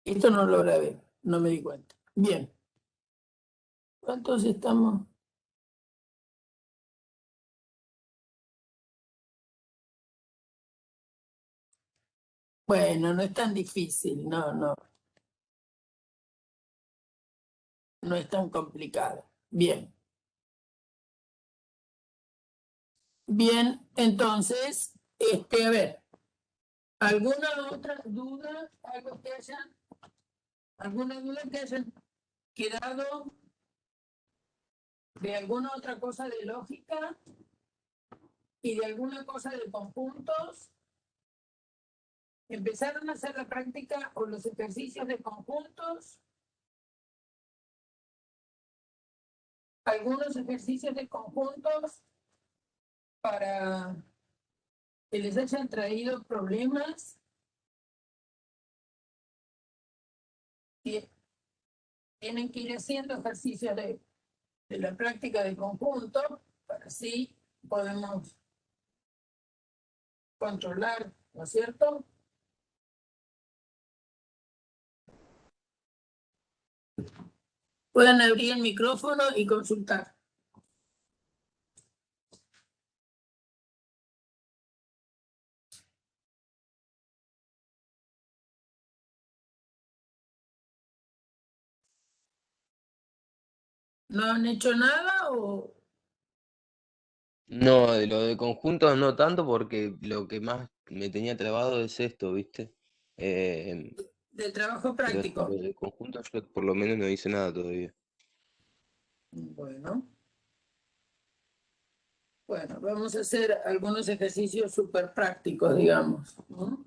Esto no lo grabé, no me di cuenta. Bien. ¿Cuántos estamos? Bueno, no es tan difícil, no es tan complicado. Bien. Bien, entonces, a ver, ¿alguna otra duda? ¿Alguna duda que hayan quedado de alguna otra cosa de lógica y de alguna cosa de conjuntos? ¿Empezaron a hacer la práctica o los ejercicios de conjuntos? ¿Algunos ejercicios de conjuntos para que les hayan traído problemas? Tienen que ir haciendo ejercicios de la práctica de conjunto, para así podemos controlar, ¿no es cierto? Pueden abrir el micrófono y consultar. ¿No han hecho nada o No, de lo de conjuntos no tanto porque lo que más me tenía trabado es esto, ¿viste? del trabajo Pero práctico? lo de conjuntos yo por lo menos no hice nada todavía. Bueno, vamos a hacer algunos ejercicios súper prácticos, digamos, ¿no?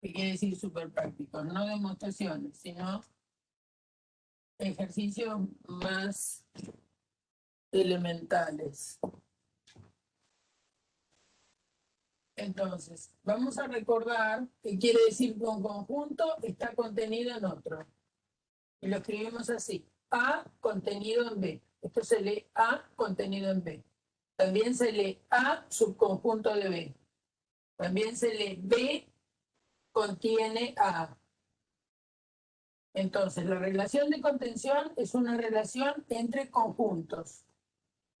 ¿Qué quiere decir súper prácticos? No demostraciones, sino ejercicios más elementales. Entonces, vamos a recordar que quiere decir que un conjunto está contenido en otro. Y lo escribimos así: A contenido en B. Esto se lee A contenido en B. También se lee A subconjunto de B. También se lee B contiene A. Entonces, la relación de contención es una relación entre conjuntos.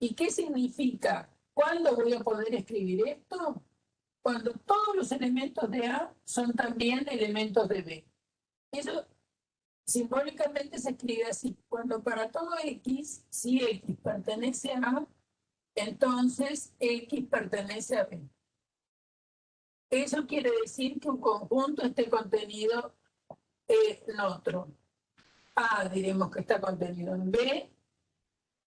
¿Y qué significa? ¿Cuándo voy a poder escribir esto? Cuando todos los elementos de A son también elementos de B. Eso simbólicamente se escribe así: cuando para todo X, si X pertenece a A, entonces X pertenece a B. Eso quiere decir que un conjunto esté contenido en otro. A diremos que está contenido en B.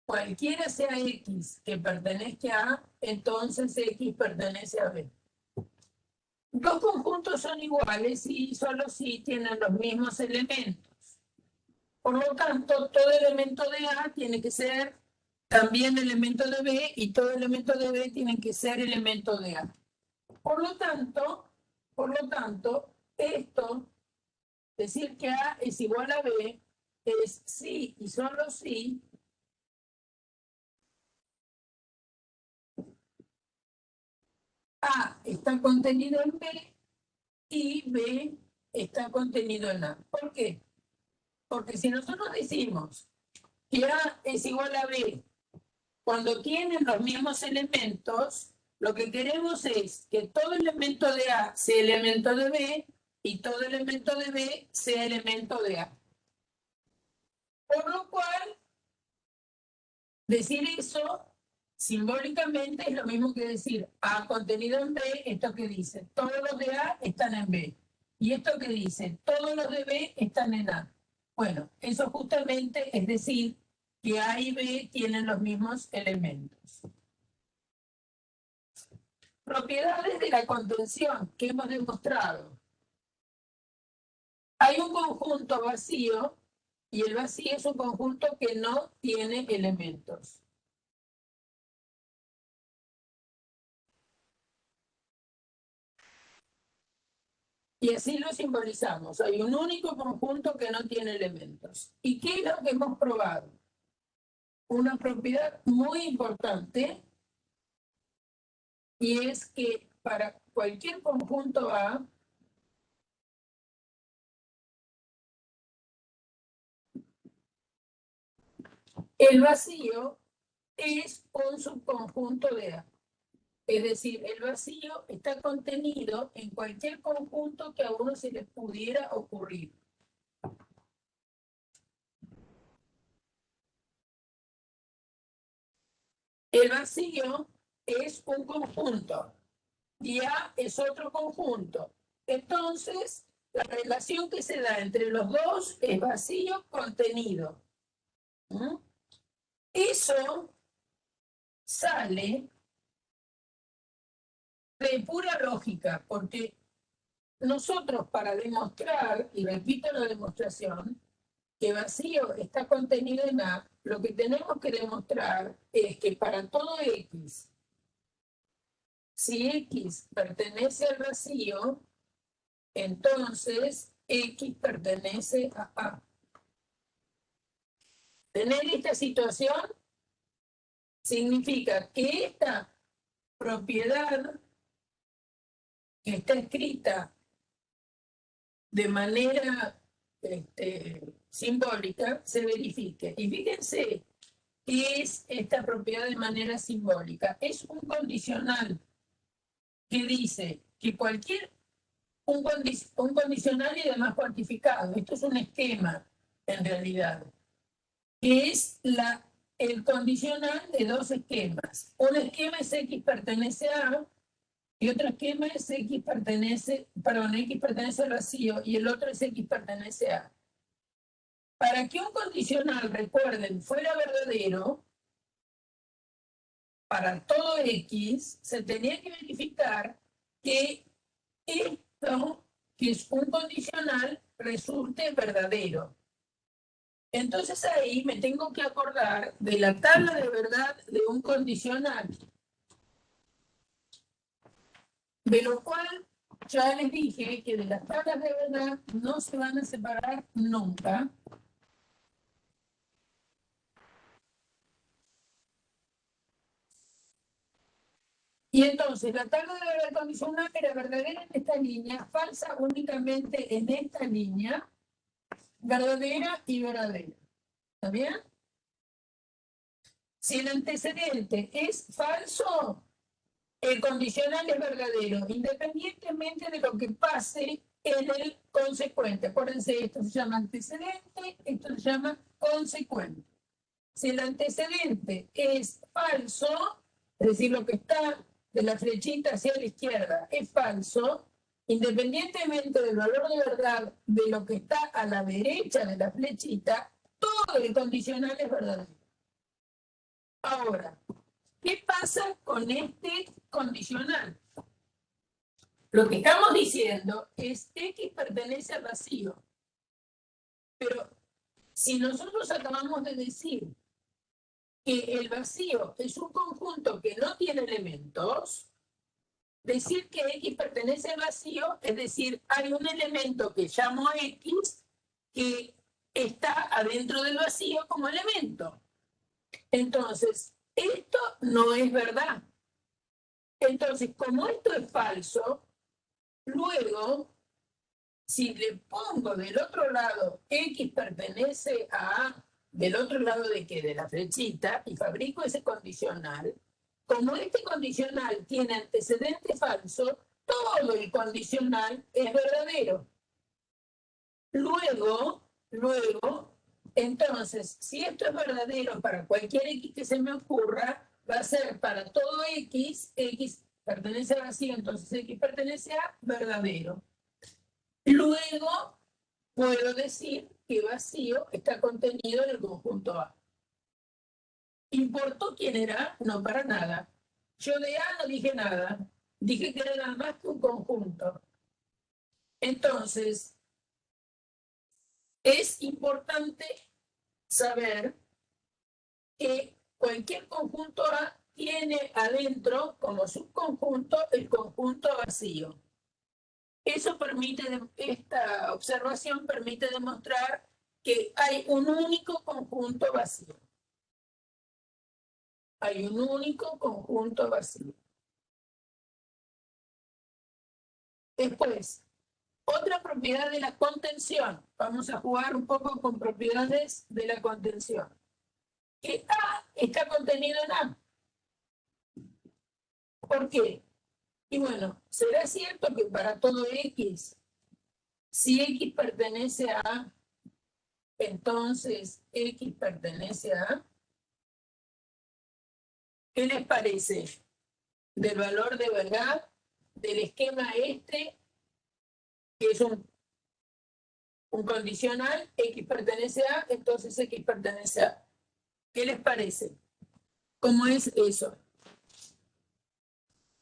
Cualquiera sea X que pertenezca a A, entonces X pertenece a B. Dos conjuntos son iguales y solo si tienen los mismos elementos. Por lo tanto, todo elemento de A tiene que ser también elemento de B y todo elemento de B tiene que ser elemento de A. Por lo tanto, esto, decir que A es igual a B, es sí y solo si A está contenido en B y B está contenido en A. ¿Por qué? Porque si nosotros decimos que A es igual a B cuando tienen los mismos elementos, lo que queremos es que todo elemento de A sea elemento de B y todo elemento de B sea elemento de A. Por lo cual, decir eso simbólicamente es lo mismo que decir A contenido en B, esto que dice, todos los de A están en B. Y esto que dice, todos los de B están en A. Bueno, eso justamente es decir que A y B tienen los mismos elementos. Propiedades de la contención que hemos demostrado. Hay un conjunto vacío y el vacío es un conjunto que no tiene elementos. Y así lo simbolizamos. Hay un único conjunto que no tiene elementos. ¿Y qué es lo que hemos probado? Una propiedad muy importante, y es que para cualquier conjunto A, El vacío es un subconjunto de A. Es decir, el vacío está contenido en cualquier conjunto que a uno se le pudiera ocurrir. El vacío es un conjunto y A es otro conjunto. Entonces, la relación que se da entre los dos es vacío-contenido. Eso sale de pura lógica, porque nosotros para demostrar, y repito la demostración, que vacío está contenido en A, lo que tenemos que demostrar es que para todo X, si X pertenece al vacío, entonces X pertenece a A. Tener esta situación significa que esta propiedad que está escrita de manera simbólica se verifique. Y fíjense qué es esta propiedad de manera simbólica. Es un condicional que dice que un condicional y además cuantificado. Esto es un esquema, en realidad, que es el condicional de dos esquemas. Un esquema es X pertenece a y otro esquema es X pertenece al vacío y el otro es X pertenece a. Para que un condicional, recuerden, fuera verdadero, para todo X, se tenía que verificar que esto, que es un condicional, resulte verdadero. Entonces ahí me tengo que acordar de la tabla de verdad de un condicional. De lo cual ya les dije que de las tablas de verdad no se van a separar nunca. Y entonces la tabla de verdad condicional era verdadera en esta línea, falsa únicamente en esta línea, verdadera y verdadera. ¿Está bien? Si el antecedente es falso, el condicional es verdadero, independientemente de lo que pase en el consecuente. Acuérdense, esto se llama antecedente, esto se llama consecuente. Si el antecedente es falso, es decir, lo que está de la flechita hacia la izquierda es falso, independientemente del valor de verdad de lo que está a la derecha de la flechita, todo el condicional es verdadero. Ahora, ¿qué pasa con este condicional? Lo que estamos diciendo es X pertenece al vacío. Pero si nosotros acabamos de decir que el vacío es un conjunto que no tiene elementos, decir que X pertenece al vacío es decir, hay un elemento que llamo X que está adentro del vacío como elemento. Entonces, esto no es verdad. Entonces, como esto es falso, luego, si le pongo del otro lado X pertenece a, del otro lado de qué, de la flechita, y fabrico ese condicional, como este condicional tiene antecedente falso, todo el condicional es verdadero. Luego, entonces, si esto es verdadero para cualquier X que se me ocurra, va a ser para todo X, X pertenece a vacío, entonces X pertenece a verdadero. Luego, puedo decir que vacío está contenido en el conjunto A. ¿Importó quién era? No, para nada. Yo de A no dije nada. Dije que era nada más que un conjunto. Entonces, es importante saber que cualquier conjunto A tiene adentro como subconjunto el conjunto vacío. Eso permite, esta observación permite demostrar que hay un único conjunto vacío. Hay un único conjunto vacío. Después, otra propiedad de la contención. Vamos a jugar un poco con propiedades de la contención. que A está contenido en A. ¿Por qué? Y bueno, ¿será cierto que para todo X, si X pertenece a A, entonces X pertenece a A? ¿Qué les parece del valor de verdad del esquema este, que es un condicional? X pertenece a, entonces X pertenece a. ¿Qué les parece? ¿Cómo es eso?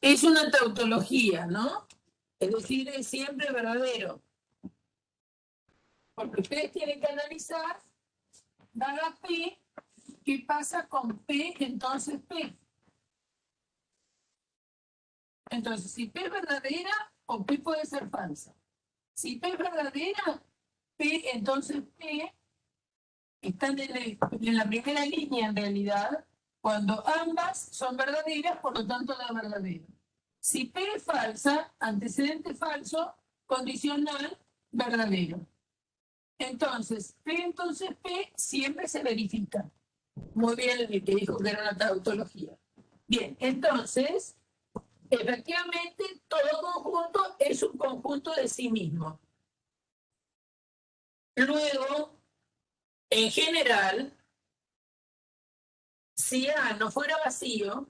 Es una tautología, ¿no? Es decir, es siempre verdadero. Porque ustedes tienen que analizar, dada P, ¿qué pasa con P entonces P? Entonces, si P es verdadera, o P puede ser falsa. Si P es verdadera, P, entonces P está en la primera línea en realidad, cuando ambas son verdaderas, por lo tanto la verdadera. Si P es falsa, antecedente falso, condicional, verdadero. Entonces P siempre se verifica. Muy bien el que dijo que era una tautología. Bien, entonces, efectivamente, todo conjunto es un conjunto de sí mismo. Luego, en general, si A no fuera vacío,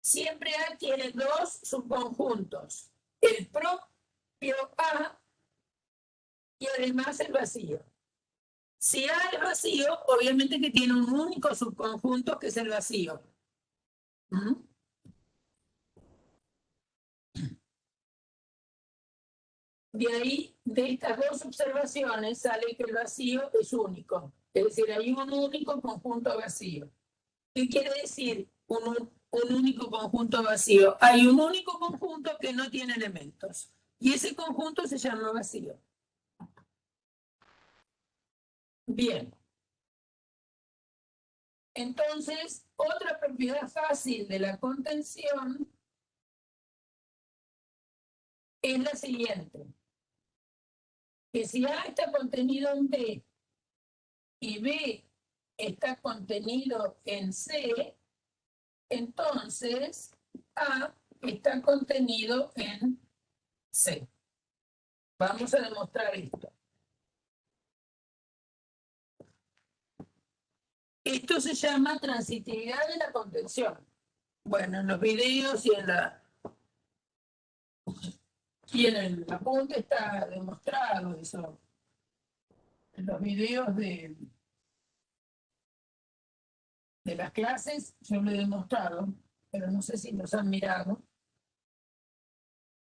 siempre A tiene dos subconjuntos, el propio A y además el vacío. Si A es vacío, obviamente que tiene un único subconjunto que es el vacío. ¿Mm? De ahí, de estas dos observaciones, sale que el vacío es único. Es decir, hay un único conjunto vacío. ¿Qué quiere decir un único conjunto vacío? Hay un único conjunto que no tiene elementos. Y ese conjunto se llama vacío. Bien. Entonces, otra propiedad fácil de la contención es la siguiente. Que si A está contenido en B y B está contenido en C, entonces A está contenido en C. Vamos a demostrar esto. Esto se llama transitividad de la contención. Bueno, en los videos y en el apunte está demostrado eso. En los videos de las clases yo lo he demostrado, pero no sé si los han mirado.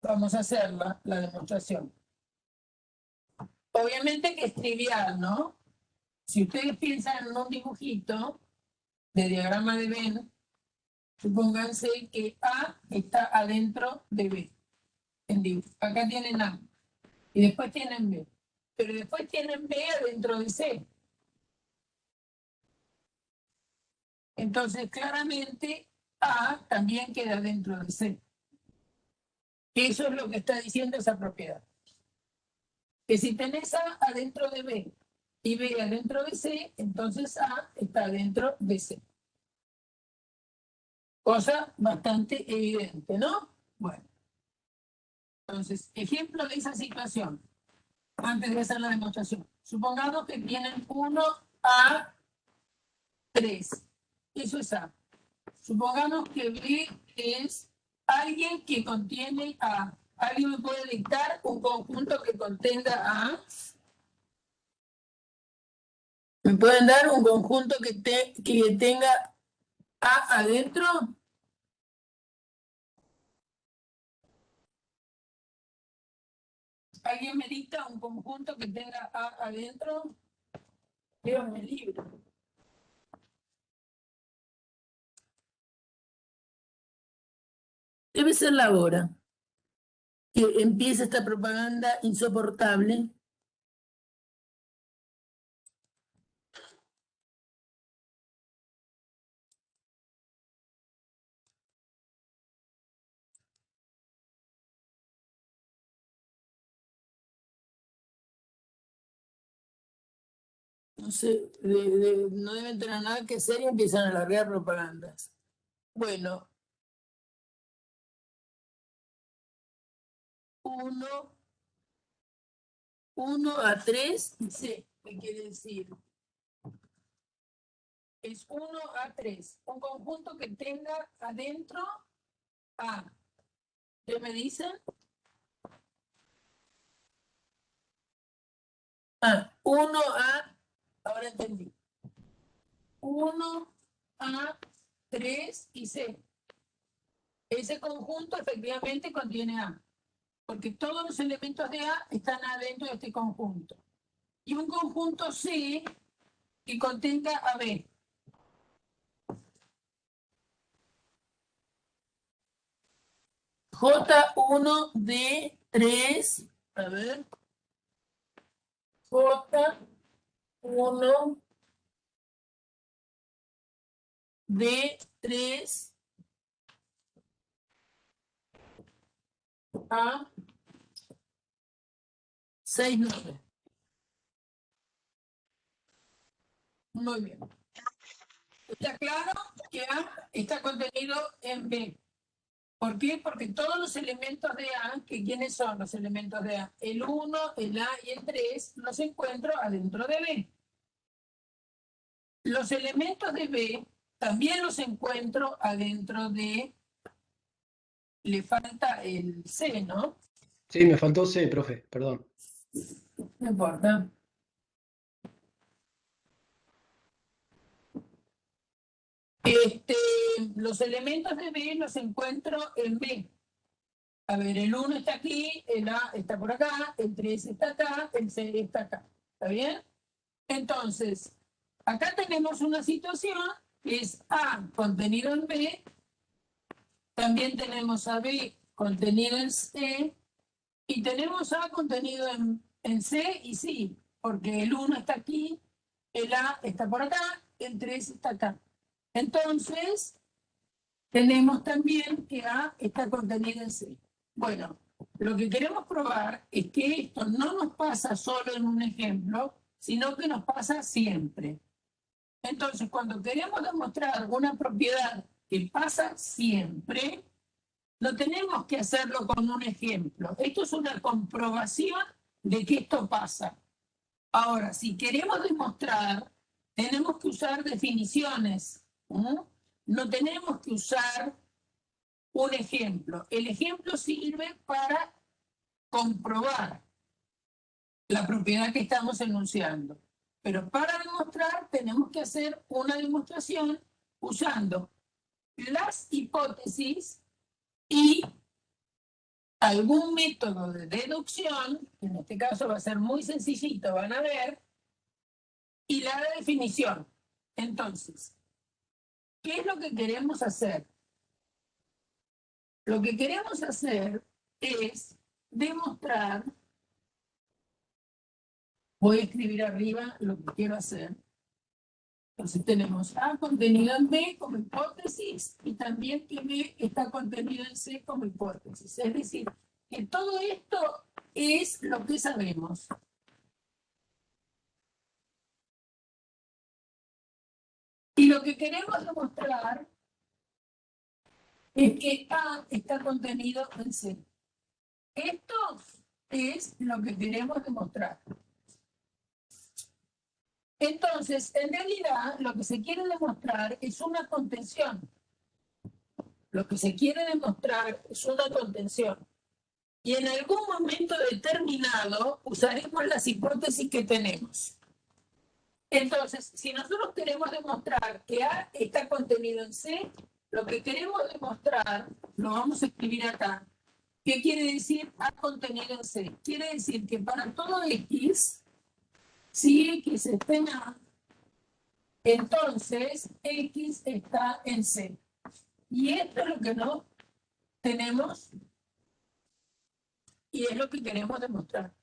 Vamos a hacer la demostración. Obviamente que es trivial, ¿no? Si ustedes piensan en un dibujito de diagrama de Venn, supónganse que A está adentro de B. Acá tienen A y después tienen B, pero después tienen B adentro de C. Entonces, claramente, A también queda dentro de C. Eso es lo que está diciendo esa propiedad. Que si tenés A adentro de B y B adentro de C, entonces A está dentro de C. Cosa bastante evidente, ¿no? Bueno, entonces, ejemplo de esa situación, antes de hacer la demostración. Supongamos que tienen 1 a 3. Eso es A. Supongamos que B es alguien que contiene A. ¿Alguien me puede dictar un conjunto que contenga A? ¿Me pueden dar un conjunto que tenga A adentro? ¿Alguien me dicta un conjunto que tenga A adentro? Leo en el libro. Debe ser la hora que empieza esta propaganda insoportable. No sé, no deben tener nada que hacer y empiezan a largar propagandas. Bueno, 1 a 3 y C, ¿qué quiere decir? Es 1 a 3, un conjunto que tenga adentro A. ¿Qué me dicen? 1 a, ahora entendí. 1 a 3 y C. Ese conjunto efectivamente contiene A, porque todos los elementos de A están adentro de este conjunto. Y un conjunto C que contenga a B. J1 de 3, a ver, J1 de 3 a 6, 9. Muy bien. ¿Está claro que A está contenido en B? ¿Por qué? Porque todos los elementos de A, que ¿quiénes son los elementos de A? El 1, el A y el 3 los encuentro adentro de B. Los elementos de B también los encuentro adentro de... Le falta el C, ¿no? Sí, me faltó C, profe, perdón. No importa. Los elementos de B los encuentro en B. A ver, el 1 está aquí, el A está por acá, el 3 está acá, el C está acá. ¿Está bien? Entonces, acá tenemos una situación que es A contenido en B, también tenemos a B contenido en C, y tenemos A contenido en C y sí, porque el 1 está aquí, el A está por acá, el 3 está acá. Entonces, tenemos también que A está contenido en C. Bueno, lo que queremos probar es que esto no nos pasa solo en un ejemplo, sino que nos pasa siempre. Entonces, cuando queremos demostrar una propiedad que pasa siempre, no tenemos que hacerlo con un ejemplo. Esto es una comprobación de que esto pasa. Ahora, si queremos demostrar, tenemos que usar definiciones. No tenemos que usar un ejemplo. El ejemplo sirve para comprobar la propiedad que estamos enunciando. Pero para demostrar tenemos que hacer una demostración usando las hipótesis y algún método de deducción, que en este caso va a ser muy sencillito, van a ver, y la definición. Entonces, ¿qué es lo que queremos hacer? Lo que queremos hacer es demostrar, voy a escribir arriba lo que quiero hacer. Entonces tenemos A contenido en B como hipótesis y también que B está contenido en C como hipótesis. Es decir, que todo esto es lo que sabemos. Y lo que queremos demostrar es que A está contenido en C. Esto es lo que queremos demostrar. Entonces, en realidad, lo que se quiere demostrar es una contención. Lo que se quiere demostrar es una contención. Y en algún momento determinado usaremos las hipótesis que tenemos. Entonces, si nosotros queremos demostrar que A está contenido en C, lo que queremos demostrar, lo vamos a escribir acá. ¿Qué quiere decir A contenido en C? Quiere decir que para todo X, si X está en A, entonces X está en C. Y esto es lo que no tenemos y es lo que queremos demostrar.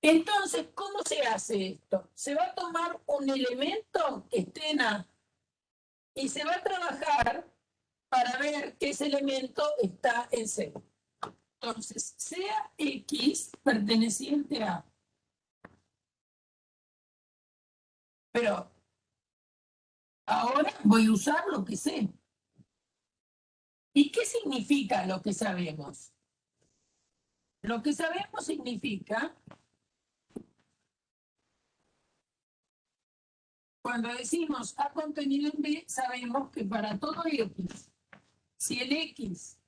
Entonces, ¿cómo se hace esto? Se va a tomar un elemento que esté en A y se va a trabajar para ver que ese elemento está en C. Entonces, sea X perteneciente a Pero ahora voy a usar lo que sé. ¿Y qué significa lo que sabemos? Lo que sabemos significa, cuando decimos A contenido en B, sabemos que para todo X, si el X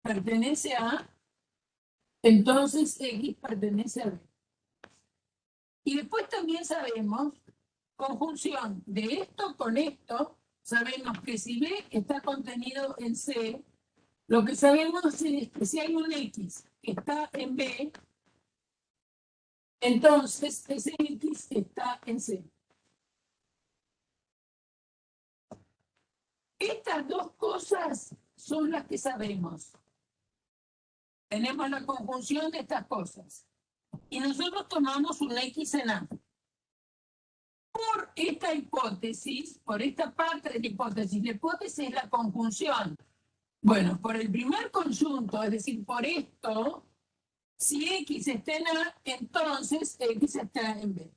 pertenece a A, entonces X pertenece a B. Y después también sabemos, conjunción de esto con esto, sabemos que si B está contenido en C, lo que sabemos es que si hay un X que está en B, entonces ese X está en C. Estas dos cosas son las que sabemos. Tenemos la conjunción de estas cosas. Y nosotros tomamos un X en A. Por esta hipótesis, por esta parte de la hipótesis es la conjunción. Bueno, por el primer conjunto, es decir, por esto, si X está en A, entonces X está en B.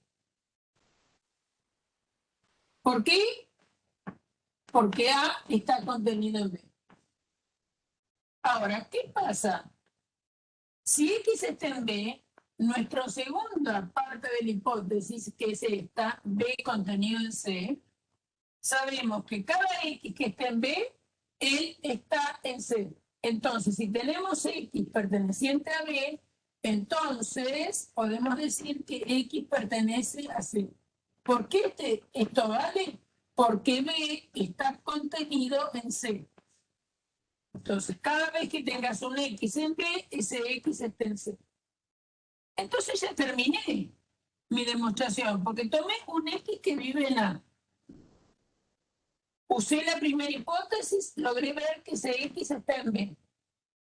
¿Por qué? Porque A está contenido en B. Ahora, ¿qué pasa? Si X está en B, nuestra segunda parte de la hipótesis, que es esta, B contenido en C, sabemos que cada X que está en B, él está en C. Entonces, si tenemos X perteneciente a B, entonces podemos decir que X pertenece a C. ¿Por qué esto vale? Porque B está contenido en C. Entonces, cada vez que tengas un X en B, ese X está en C. Entonces ya terminé mi demostración, porque tomé un X que vive en A. Usé la primera hipótesis, logré ver que ese X está en B.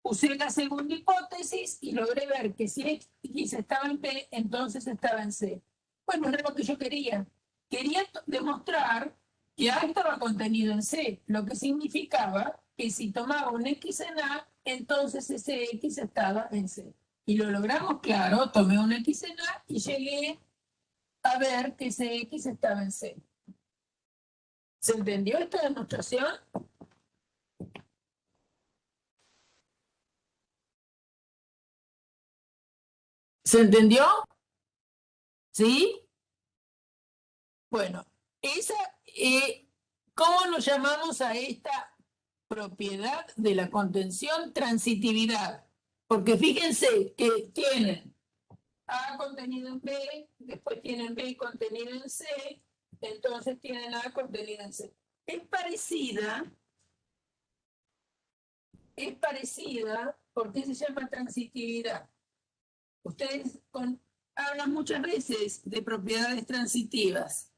Usé la segunda hipótesis y logré ver que si X estaba en B, entonces estaba en C. Bueno, era lo que yo quería. Quería demostrar que A estaba contenido en C, lo que significaba que si tomaba un X en A, entonces ese X estaba en C. Y lo logramos, claro, tomé un X en A y llegué a ver que ese X estaba en C. ¿Se entendió esta demostración? ¿Se entendió? ¿Sí? Bueno, ¿cómo lo llamamos a esta propiedad de la contención? Transitividad. Porque fíjense que tienen A contenido en B, después tienen B contenido en C, entonces tienen A contenido en C. Es parecida, ¿por qué se llama transitividad? Ustedes hablan muchas veces de propiedades transitivas.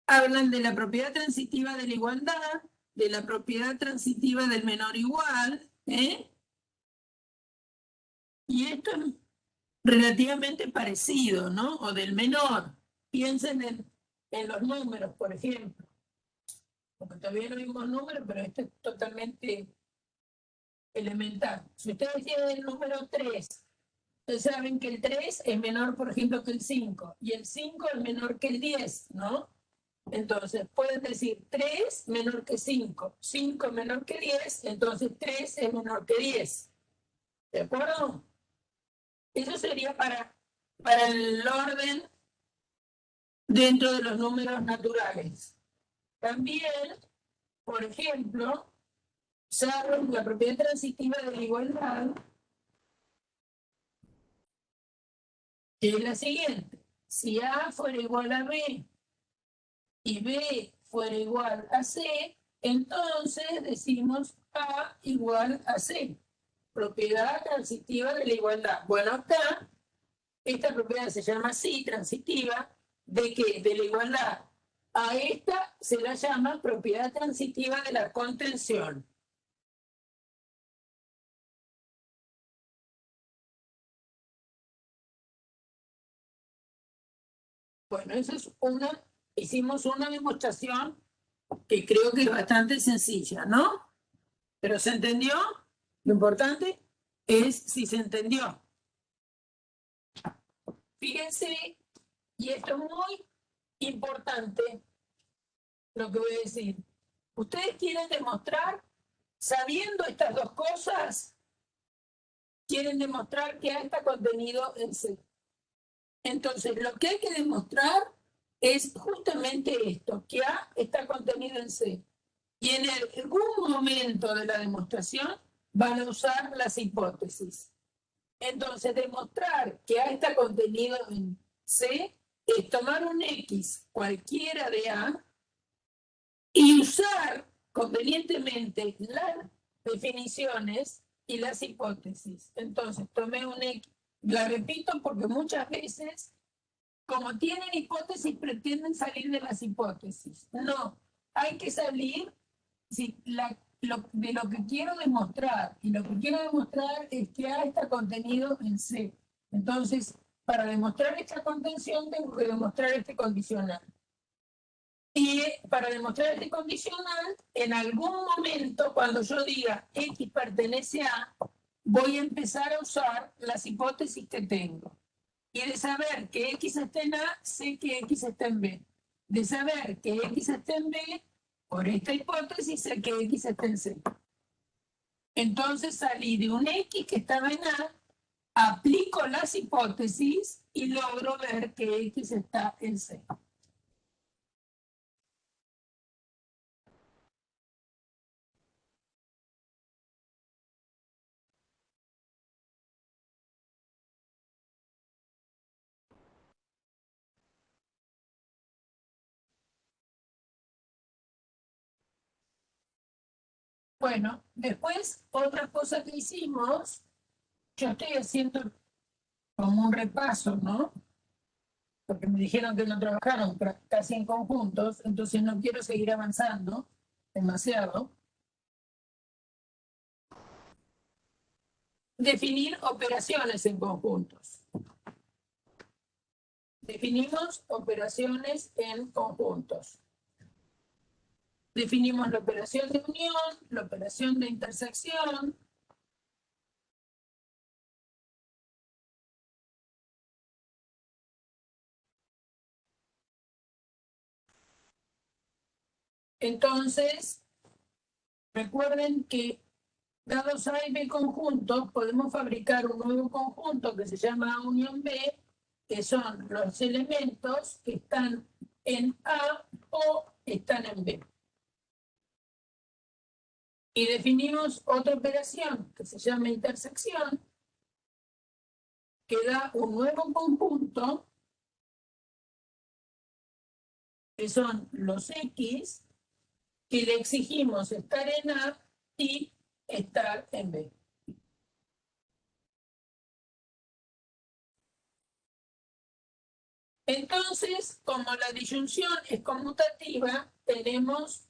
Hablan de la propiedad transitiva de la igualdad, de la propiedad transitiva del menor igual, ¿eh? Y esto es relativamente parecido, ¿no? O del menor. Piensen en los números, por ejemplo. Porque todavía no vimos números, pero esto es totalmente elemental. Si ustedes tienen el número 3, ustedes saben que el 3 es menor, por ejemplo, que el 5, y el 5 es menor que el 10, ¿no? Entonces, pueden decir 3 menor que 5, 5 menor que 10, entonces 3 es menor que 10. ¿De acuerdo? Eso sería para el orden dentro de los números naturales. También, por ejemplo, saben la propiedad transitiva de la igualdad, que es la siguiente. Si A fuera igual a B y B fuera igual a C, entonces decimos A igual a C. Propiedad transitiva de la igualdad. Bueno, acá, esta propiedad se llama así, transitiva, de que de la igualdad a esta se la llama propiedad transitiva de la contención. Bueno, eso es hicimos una demostración que creo que es bastante sencilla, ¿no? ¿Pero se entendió? Lo importante es si se entendió. Fíjense, y esto es muy importante lo que voy a decir. Ustedes quieren demostrar, sabiendo estas dos cosas, quieren demostrar que A está contenido en C. Entonces, lo que hay que demostrar es justamente esto, que A está contenido en C. Y en algún momento de la demostración van a usar las hipótesis. Entonces, demostrar que A está contenido en C es tomar un X cualquiera de A y usar convenientemente las definiciones y las hipótesis. Entonces, tomé un X, la repito porque muchas veces, como tienen hipótesis, pretenden salir de las hipótesis. No, hay que salir de lo que quiero demostrar. Y lo que quiero demostrar es que A está contenido en C. Entonces, para demostrar esta contención, tengo que demostrar este condicional. Y para demostrar este condicional, en algún momento, cuando yo diga X pertenece a, voy a empezar a usar las hipótesis que tengo. Y de saber que X está en A, sé que X está en B. De saber que X está en B, por esta hipótesis, sé que X está en C. Entonces salí de un X que estaba en A, aplico las hipótesis y logro ver que X está en C. Bueno, después otra cosa que hicimos, yo estoy haciendo como un repaso, ¿no? Porque me dijeron que no trabajaron casi en conjuntos, entonces no quiero seguir avanzando demasiado. Definir operaciones en conjuntos. Definimos operaciones en conjuntos. Definimos la operación de unión, la operación de intersección. Entonces, recuerden que dados A y B conjuntos, podemos fabricar un nuevo conjunto que se llama unión B, que son los elementos que están en A o están en B. Y definimos otra operación que se llama intersección, que da un nuevo conjunto, que son los X, que le exigimos estar en A y estar en B. Entonces, como la disyunción es conmutativa, tenemos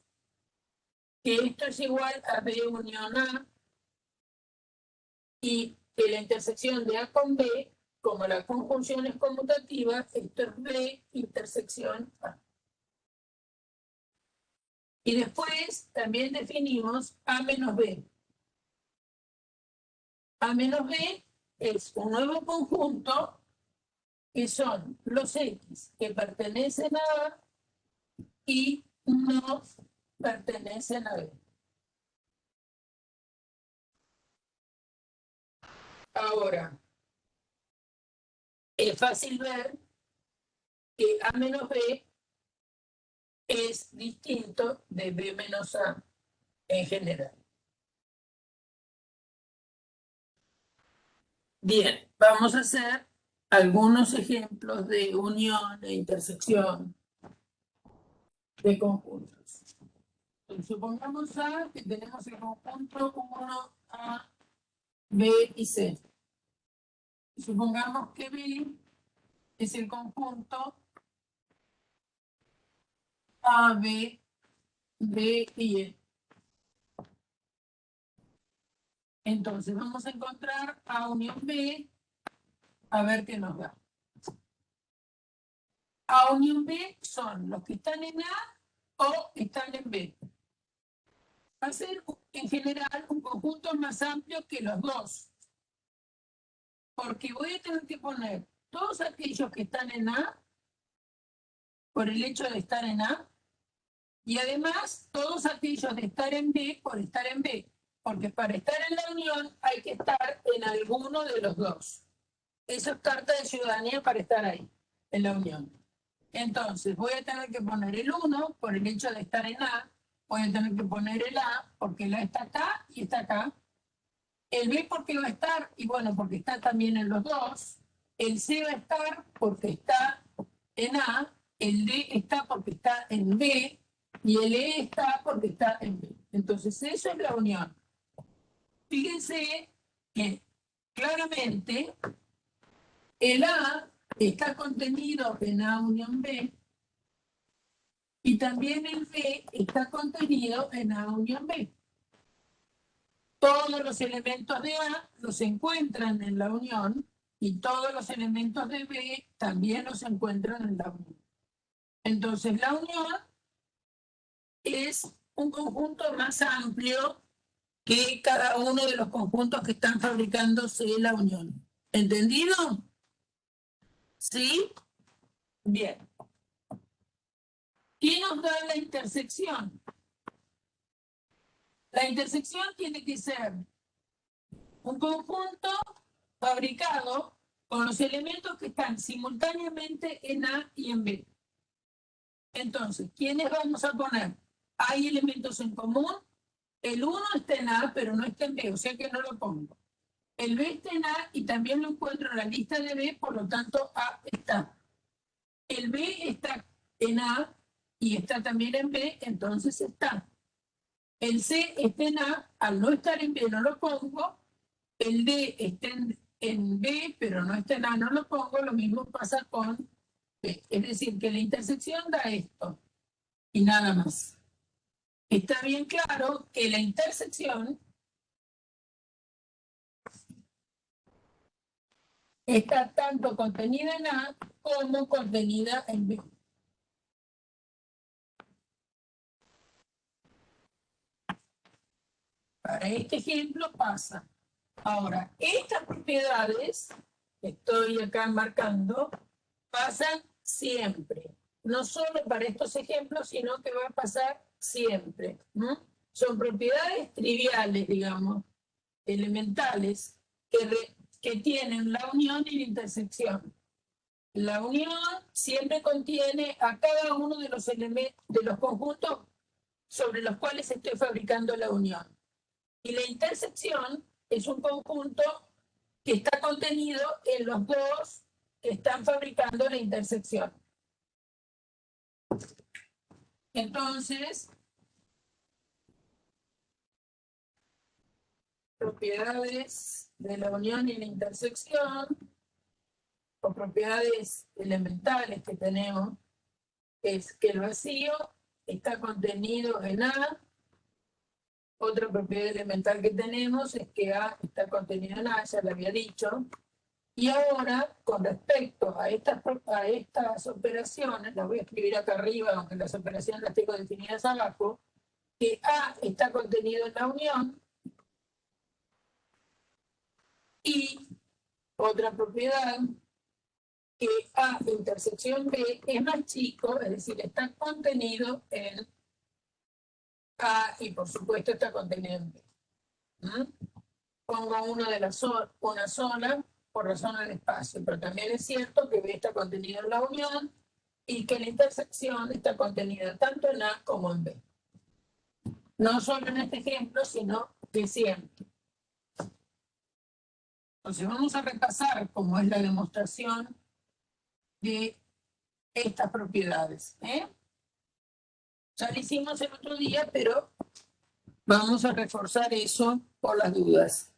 que esto es igual a B unión A y que la intersección de A con B, como la conjunción es conmutativa, esto es B intersección A. Y después también definimos A menos B. A menos B es un nuevo conjunto que son los X que pertenecen a A y no pertenecen a B. Ahora, es fácil ver que A menos B es distinto de B menos A en general. Bien, vamos a hacer algunos ejemplos de unión e intersección de conjuntos. Entonces, supongamos A que tenemos el conjunto 1, A, B y C. Supongamos que B es el conjunto A, B, D y E. Entonces vamos a encontrar A unión B, a ver qué nos da. A unión B son los que están en A o están en B. Va a ser en general un conjunto más amplio que los dos. Porque voy a tener que poner todos aquellos que están en A por el hecho de estar en A, y además todos aquellos de estar en B por estar en B, porque para estar en la unión hay que estar en alguno de los dos. Eso es carta de ciudadanía para estar ahí, en la unión. Entonces voy a tener que poner el 1 por el hecho de estar en A, voy a tener que poner el A porque el A está acá y está acá, el B porque va a estar, y bueno, porque está también en los dos, el C va a estar porque está en A, el D está porque está en B, y el E está porque está en B. Entonces, eso es la unión. Fíjense que claramente el A está contenido en A unión B, y también el B está contenido en A unión B. Todos los elementos de A los encuentran en la unión y todos los elementos de B también los encuentran en la unión. Entonces, la unión es un conjunto más amplio que cada uno de los conjuntos que están fabricándose en la unión. ¿Entendido? ¿Sí? Bien. ¿Qué nos da la intersección? La intersección tiene que ser un conjunto fabricado con los elementos que están simultáneamente en A y en B. Entonces, ¿quiénes vamos a poner? Hay elementos en común. El 1 está en A, pero no está en B, o sea que no lo pongo. El B está en A y también lo encuentro en la lista de B, por lo tanto A está. El B está en A y está también en B, entonces está. El C está en A, al no estar en B no lo pongo. El D está en B, pero no está en A, no lo pongo. Lo mismo pasa con B. Es decir, que la intersección da esto y nada más. Está bien claro que la intersección está tanto contenida en A como contenida en B. Para este ejemplo pasa. Ahora, estas propiedades que estoy acá marcando pasan siempre. No solo para estos ejemplos, sino que va a pasar siempre, ¿no? Son propiedades triviales, digamos, elementales, que tienen la unión y la intersección. La unión siempre contiene a cada uno de los elementos, de los conjuntos sobre los cuales estoy fabricando la unión. Y la intersección es un conjunto que está contenido en los dos que están fabricando la intersección. Entonces, propiedades de la unión y la intersección, o propiedades elementales que tenemos, es que el vacío está contenido en A. Otra propiedad elemental que tenemos es que A está contenido en A, ya lo había dicho. Y ahora, con respecto a estas operaciones, las voy a escribir acá arriba, aunque las operaciones las tengo definidas abajo, que A está contenido en la unión, y otra propiedad, que A intersección B es más chico, es decir, está contenido en A y por supuesto está contenido en B. Pongo una sola por razón del espacio, pero también es cierto que B está contenido en la unión y que la intersección está contenida tanto en A como en B. No solo en este ejemplo, sino que siempre. Entonces vamos a repasar cómo es la demostración de estas propiedades. Ya lo hicimos el otro día, pero vamos a reforzar eso por las dudas.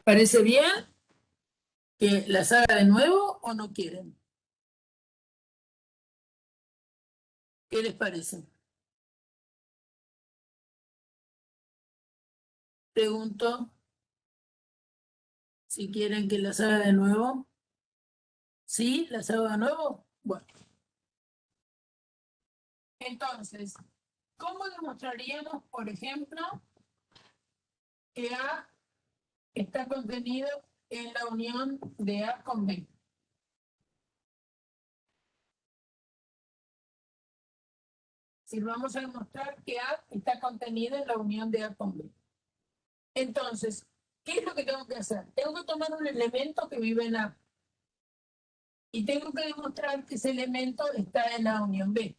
¿Parece bien que las haga de nuevo o no quieren? ¿Qué les parece? Pregunto si quieren que las haga de nuevo. ¿Sí? ¿Las hago de nuevo? Bueno. Entonces, ¿cómo demostraríamos, por ejemplo, que A está contenido en la unión de A con B? decir, vamos a demostrar que A está contenido en la unión de A con B. Entonces, ¿qué es lo que tengo que hacer? Tengo que tomar un elemento que vive en A. Y tengo que demostrar que ese elemento está en la unión B.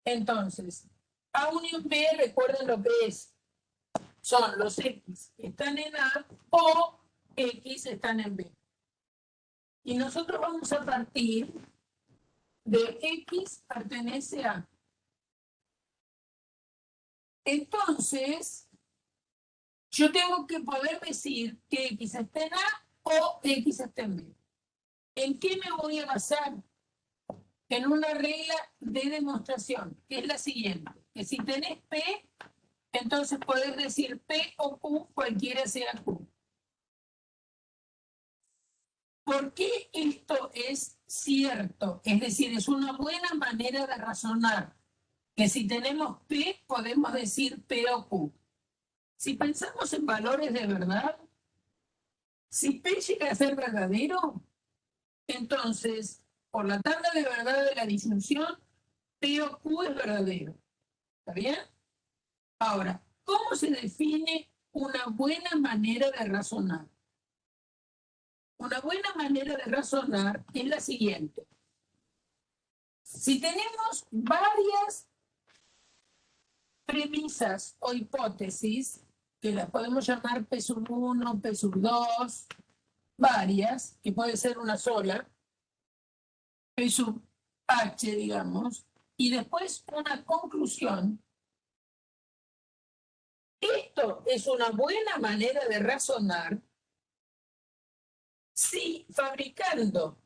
Entonces, A unión B, recuerden lo que es. Son los X que están en A o X están en B. Y nosotros vamos a partir de X pertenece a. Entonces, yo tengo que poder decir que X está en A o X está en B. ¿En qué me voy a basar? En una regla de demostración, que es la siguiente, que si tenés P, entonces podés decir P o Q, cualquiera sea Q. ¿Por qué esto es cierto? Es decir, es una buena manera de razonar, que si tenemos P, podemos decir P o Q. Si pensamos en valores de verdad, si P llega a ser verdadero, entonces, por la tabla de verdad de la disyunción, P o Q es verdadero. ¿Está bien? Ahora, ¿cómo se define una buena manera de razonar? Una buena manera de razonar es la siguiente. Si tenemos varias premisas o hipótesis, que las podemos llamar P sub 1, P sub 2, varias, que puede ser una sola, P sub H, digamos, y después una conclusión. Esto es una buena manera de razonar si fabricando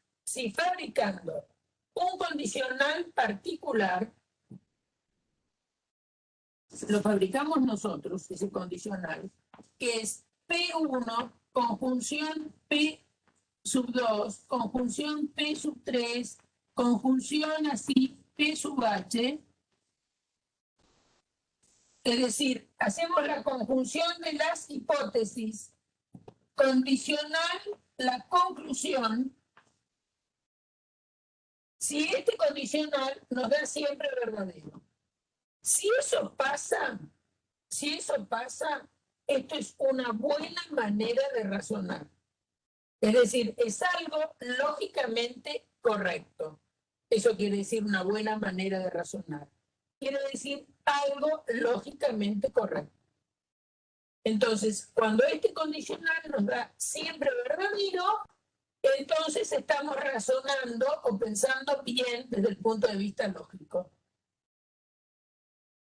un condicional particular, lo fabricamos nosotros, ese condicional, que es P1, conjunción P sub 2, conjunción P sub 3, conjunción así P sub H. Es decir, hacemos la conjunción de las hipótesis, condicional la conclusión. Si este condicional nos da siempre verdadero. Si eso pasa, esto es una buena manera de razonar. Es decir, es algo lógicamente correcto. Eso quiere decir una buena manera de razonar. Quiere decir algo lógicamente correcto. Entonces, cuando este condicional nos da siempre verdadero, entonces estamos razonando o pensando bien desde el punto de vista lógico.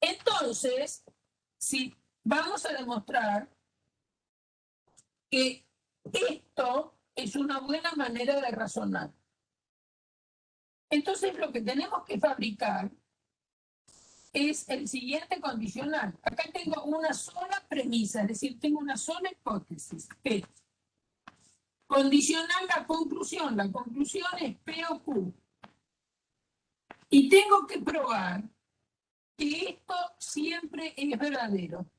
Entonces, si vamos a demostrar que esto es una buena manera de razonar, entonces lo que tenemos que fabricar es el siguiente condicional. Acá tengo una sola premisa, es decir, tengo una sola hipótesis, P. Condicional la conclusión es P o Q. Y tengo que probar que esto siempre es verdadero.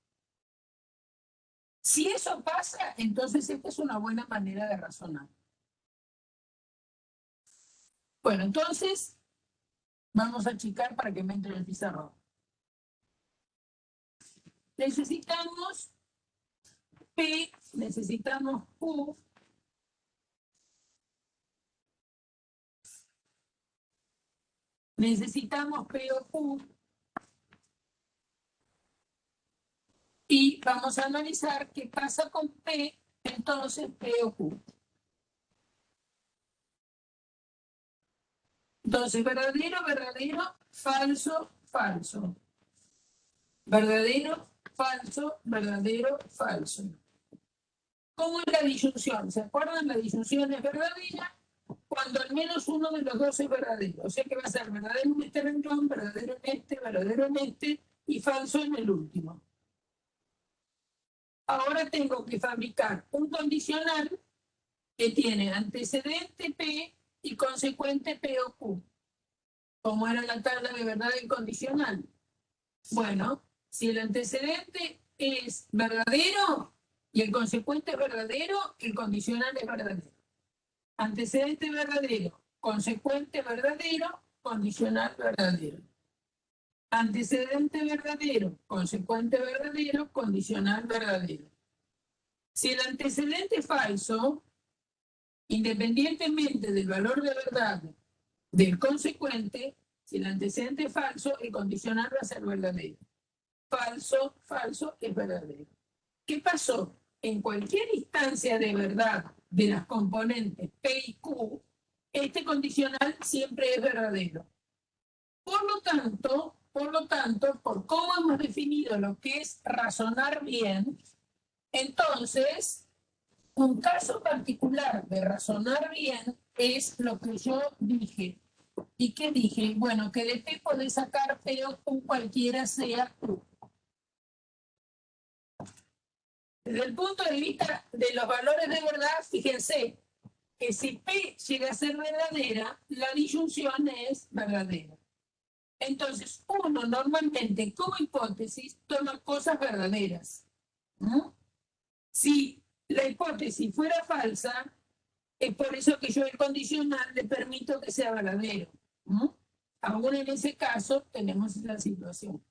Si eso pasa, entonces esta es una buena manera de razonar. Bueno, entonces vamos a achicar para que me entre el pizarrón. Necesitamos P, necesitamos Q. Necesitamos P o Q. Y vamos a analizar qué pasa con P, entonces P o Q. Entonces, verdadero, verdadero, falso, falso. Verdadero, falso, verdadero, falso. ¿Cómo es la disyunción? ¿Se acuerdan? La disyunción es verdadera cuando al menos uno de los dos es verdadero. O sea que va a ser verdadero en este renglón, verdadero en este y falso en el último. Ahora tengo que fabricar un condicional que tiene antecedente P y consecuente P o Q. Como era la tabla de verdad del condicional. Bueno, si el antecedente es verdadero y el consecuente es verdadero, el condicional es verdadero. Antecedente verdadero, consecuente verdadero, condicional verdadero. Antecedente verdadero, consecuente verdadero, condicional verdadero. Si el antecedente es falso, independientemente del valor de verdad del consecuente, si el antecedente es falso, el condicional va a ser verdadero. Falso, falso es verdadero. ¿Qué pasó? En cualquier instancia de verdad de las componentes P y Q, este condicional siempre es verdadero. Por lo tanto, por cómo hemos definido lo que es razonar bien, entonces, un caso particular de razonar bien es lo que yo dije. ¿Y qué dije? Bueno, que de P podés sacar P o Q cualquiera sea Q. Desde el punto de vista de los valores de verdad, fíjense que si P llega a ser verdadera, la disyunción es verdadera. Entonces, uno normalmente, como hipótesis, toma cosas verdaderas. ¿No? Si la hipótesis fuera falsa, es por eso que yo el condicional le permito que sea verdadero. ¿No? Aún en ese caso, tenemos esa situación.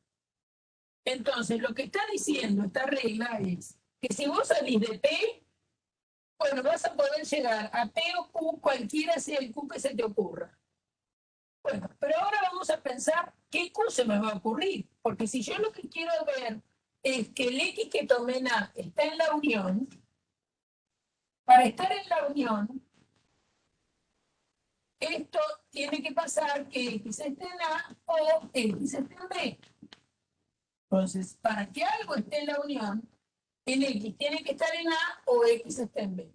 Entonces, lo que está diciendo esta regla es que si vos salís de P, bueno, vas a poder llegar a P o Q, cualquiera sea el Q que se te ocurra. Bueno, pero ahora vamos a pensar qué Q se me va a ocurrir, porque si yo lo que quiero ver es que el X que tomé en A está en la unión, para estar en la unión, esto tiene que pasar que X esté en A o X esté en B. Entonces, para que algo esté en la unión, el X tiene que estar en A o X está en B.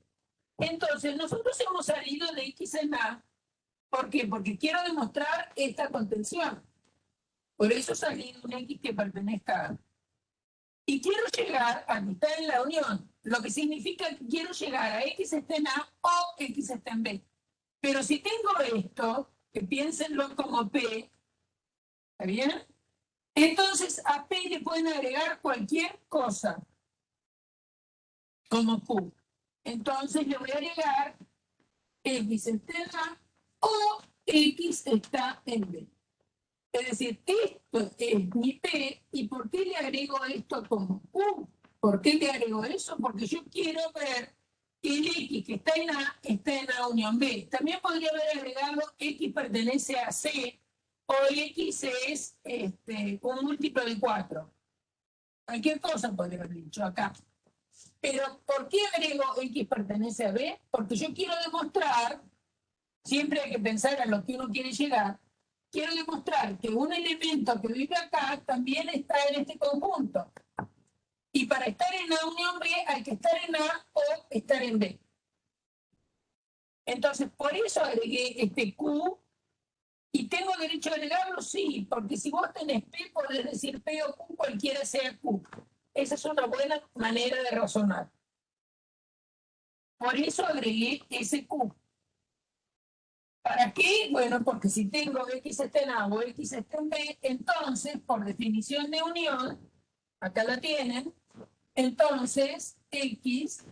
Entonces, nosotros hemos salido de X en A. ¿Por qué? Porque quiero demostrar esta contención. Por eso salí de un X que pertenezca a A. Y quiero llegar a que está en la unión, lo que significa que quiero llegar a X está en A o X está en B. Pero si tengo esto, que piénsenlo como P, ¿está bien? Entonces a P le pueden agregar cualquier cosa, como Q. Entonces le voy a agregar X está en A o X está en B. Es decir, esto es mi P, ¿y por qué le agrego esto como Q? ¿Por qué le agrego eso? Porque yo quiero ver que el X que está en A unión B. También podría haber agregado X pertenece a C o X es un múltiplo de 4. Cualquier cosa podría haber dicho acá. Pero ¿por qué agrego X pertenece a B? Porque yo quiero demostrar, siempre hay que pensar a lo que uno quiere llegar, quiero demostrar que un elemento que vive acá también está en este conjunto. Y para estar en A unión B hay que estar en A o estar en B. Entonces, por eso agregué este Q. ¿Y tengo derecho a agregarlo? Sí, porque si vos tenés P, podés decir P o Q, cualquiera sea Q. Esa es una buena manera de razonar. Por eso agregué ese Q. ¿Para qué? Bueno, porque si tengo X está en A o X está en B, entonces, por definición de unión, acá la tienen, entonces X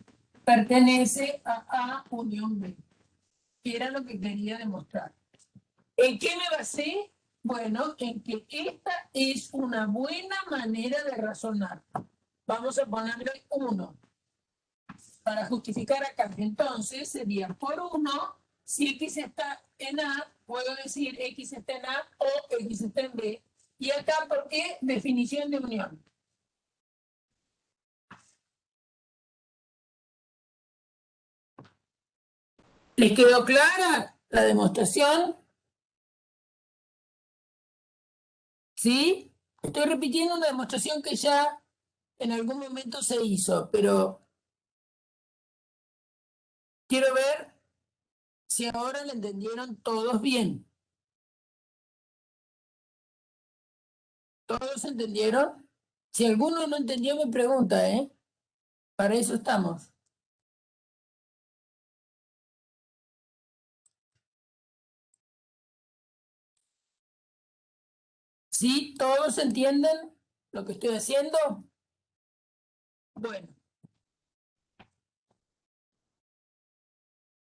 pertenece a A unión B, que era lo que quería demostrar. ¿En qué me basé? Bueno, en que esta es una buena manera de razonar. Vamos a ponerle 1 para justificar acá. Entonces sería por 1, si X está en A, puedo decir X está en A o X está en B. Y acá, ¿por qué? Definición de unión. ¿Les quedó clara la demostración? ¿Sí? Estoy repitiendo una demostración que ya en algún momento se hizo, pero quiero ver si ahora la entendieron todos bien. ¿Todos entendieron? Si alguno no entendió, me pregunta, ¿eh? Para eso estamos. ¿Sí? ¿Todos entienden lo que estoy haciendo? Bueno.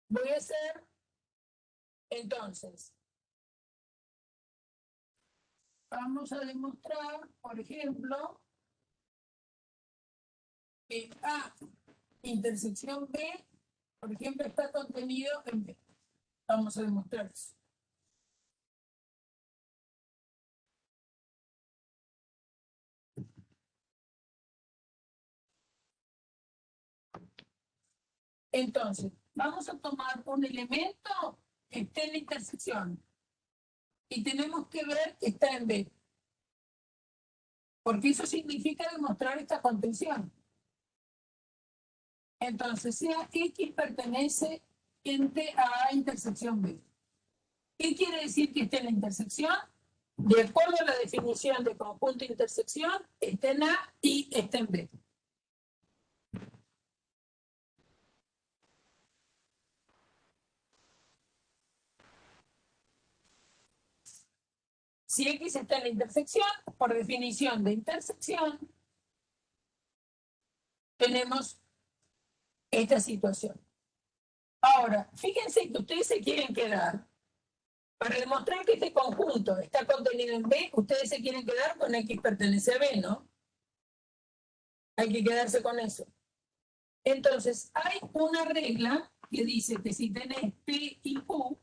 Voy a hacer, entonces, vamos a demostrar, por ejemplo, que A intersección B, por ejemplo, está contenido en B. Vamos a demostrar eso. Entonces, vamos a tomar un elemento que esté en la intersección y tenemos que ver que está en B. Porque eso significa demostrar esta contención. Entonces, sea X pertenece a intersección B. ¿Qué quiere decir que esté en la intersección? De acuerdo a la definición de conjunto de intersección, está en A y está en B. Si X está en la intersección, por definición de intersección, tenemos esta situación. Ahora, fíjense que ustedes se quieren quedar, para demostrar que este conjunto está contenido en B, ustedes se quieren quedar con X pertenece a B, ¿no? Hay que quedarse con eso. Entonces, hay una regla que dice que si tenés P y Q,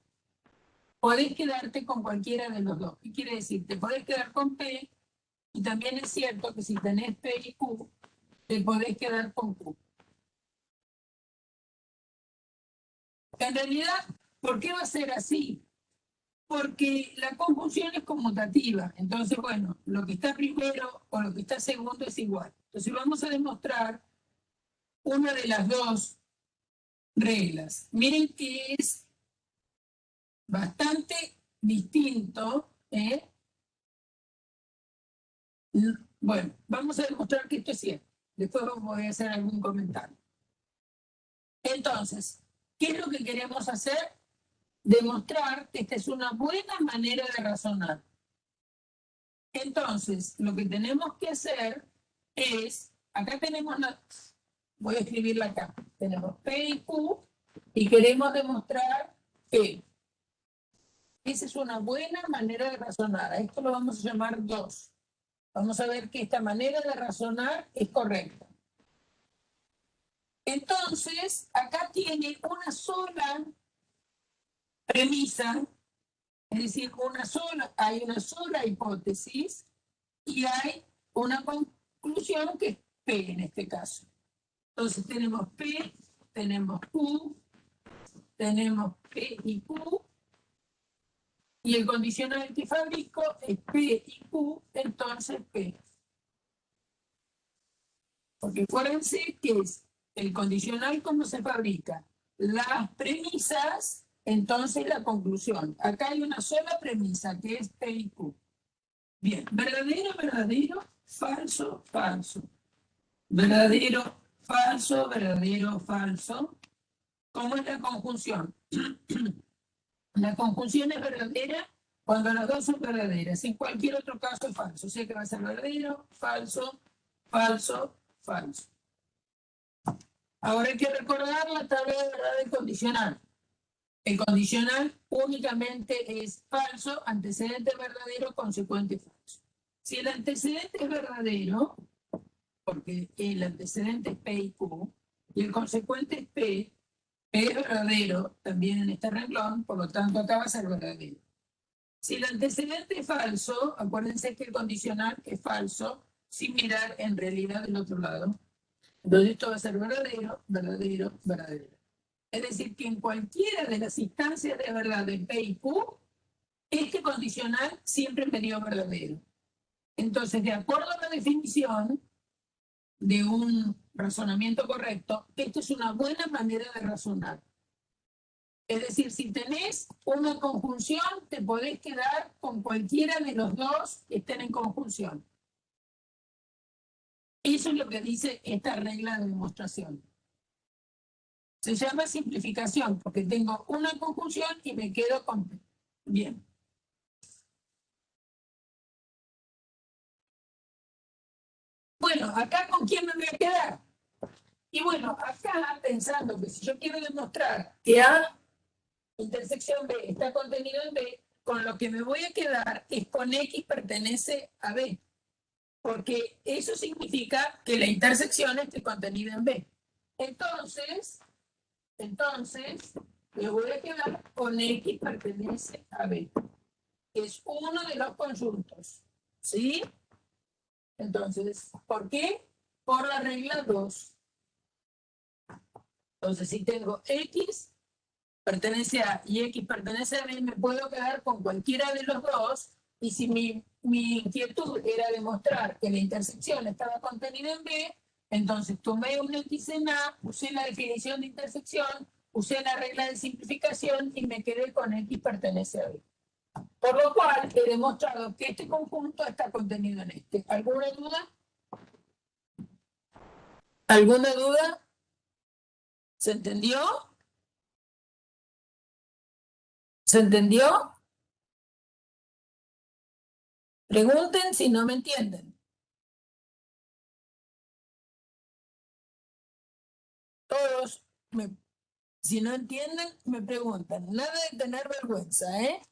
podés quedarte con cualquiera de los dos. ¿Qué quiere decir? Te podés quedar con P, y también es cierto que si tenés P y Q, te podés quedar con Q. En realidad, ¿por qué va a ser así? Porque la conjunción es conmutativa. Entonces, bueno, lo que está primero o lo que está segundo es igual. Entonces, vamos a demostrar una de las dos reglas. Miren que es bastante distinto. Bueno, vamos a demostrar que esto es cierto. Después voy a hacer algún comentario. Entonces, ¿qué es lo que queremos hacer? Demostrar que esta es una buena manera de razonar. Entonces, lo que tenemos que hacer es, acá tenemos voy a escribirla acá, tenemos P y Q, y queremos demostrar que esa es una buena manera de razonar. A esto lo vamos a llamar 2. Vamos a ver que esta manera de razonar es correcta. Entonces, acá tiene una sola premisa, es decir, hay una sola hipótesis y hay una conclusión que es P en este caso. Entonces tenemos P, tenemos Q, tenemos P y Q, y el condicional que fabrico es P y Q, entonces P. Porque acuérdense que es el condicional como se fabrica, las premisas, entonces la conclusión. Acá hay una sola premisa que es P y Q. Bien, verdadero, verdadero, falso, falso. Verdadero, falso, verdadero, falso. ¿Cómo es la conjunción? La conjunción es verdadera cuando las dos son verdaderas. En cualquier otro caso es falso. O sea que va a ser verdadero, falso, falso, falso. Ahora hay que recordar la tabla de verdad del condicional. El condicional únicamente es falso, antecedente verdadero, consecuente falso. Si el antecedente es verdadero, porque el antecedente es P y Q, y el consecuente es P es verdadero también en este renglón, por lo tanto acá va a ser verdadero. Si el antecedente es falso, acuérdense que el condicional es falso, sin mirar en realidad del otro lado. Entonces esto va a ser verdadero, verdadero, verdadero. Es decir, que en cualquiera de las instancias de verdad de P y Q, este condicional siempre me dio verdadero. Entonces, de acuerdo a la definición de un razonamiento correcto, esto es una buena manera de razonar. Es decir, si tenés una conjunción, te podés quedar con cualquiera de los dos que estén en conjunción. Eso es lo que dice esta regla de demostración. Se llama simplificación, porque tengo una conjunción y me quedo con P. Bien. Bueno, acá ¿con quién me voy a quedar? Y bueno, acá pensando que si yo quiero demostrar que A intersección B está contenido en B, con lo que me voy a quedar es con X pertenece a B, porque eso significa que la intersección esté contenida en B. Entonces, me voy a quedar con X pertenece a B, que es uno de los conjuntos, ¿sí? Entonces, ¿por qué? Por la regla 2. Entonces, si tengo X pertenece a y X pertenece a B, me puedo quedar con cualquiera de los dos, y si mi inquietud era demostrar que la intersección estaba contenida en B, entonces tomé un X en A, usé la definición de intersección, usé la regla de simplificación y me quedé con X pertenece a B. Por lo cual he demostrado que este conjunto está contenido en este. ¿Alguna duda? ¿Alguna duda? ¿Se entendió? ¿Se entendió? Pregunten si no me entienden. Todos, si no entienden, me preguntan. Nada de tener vergüenza, ¿eh?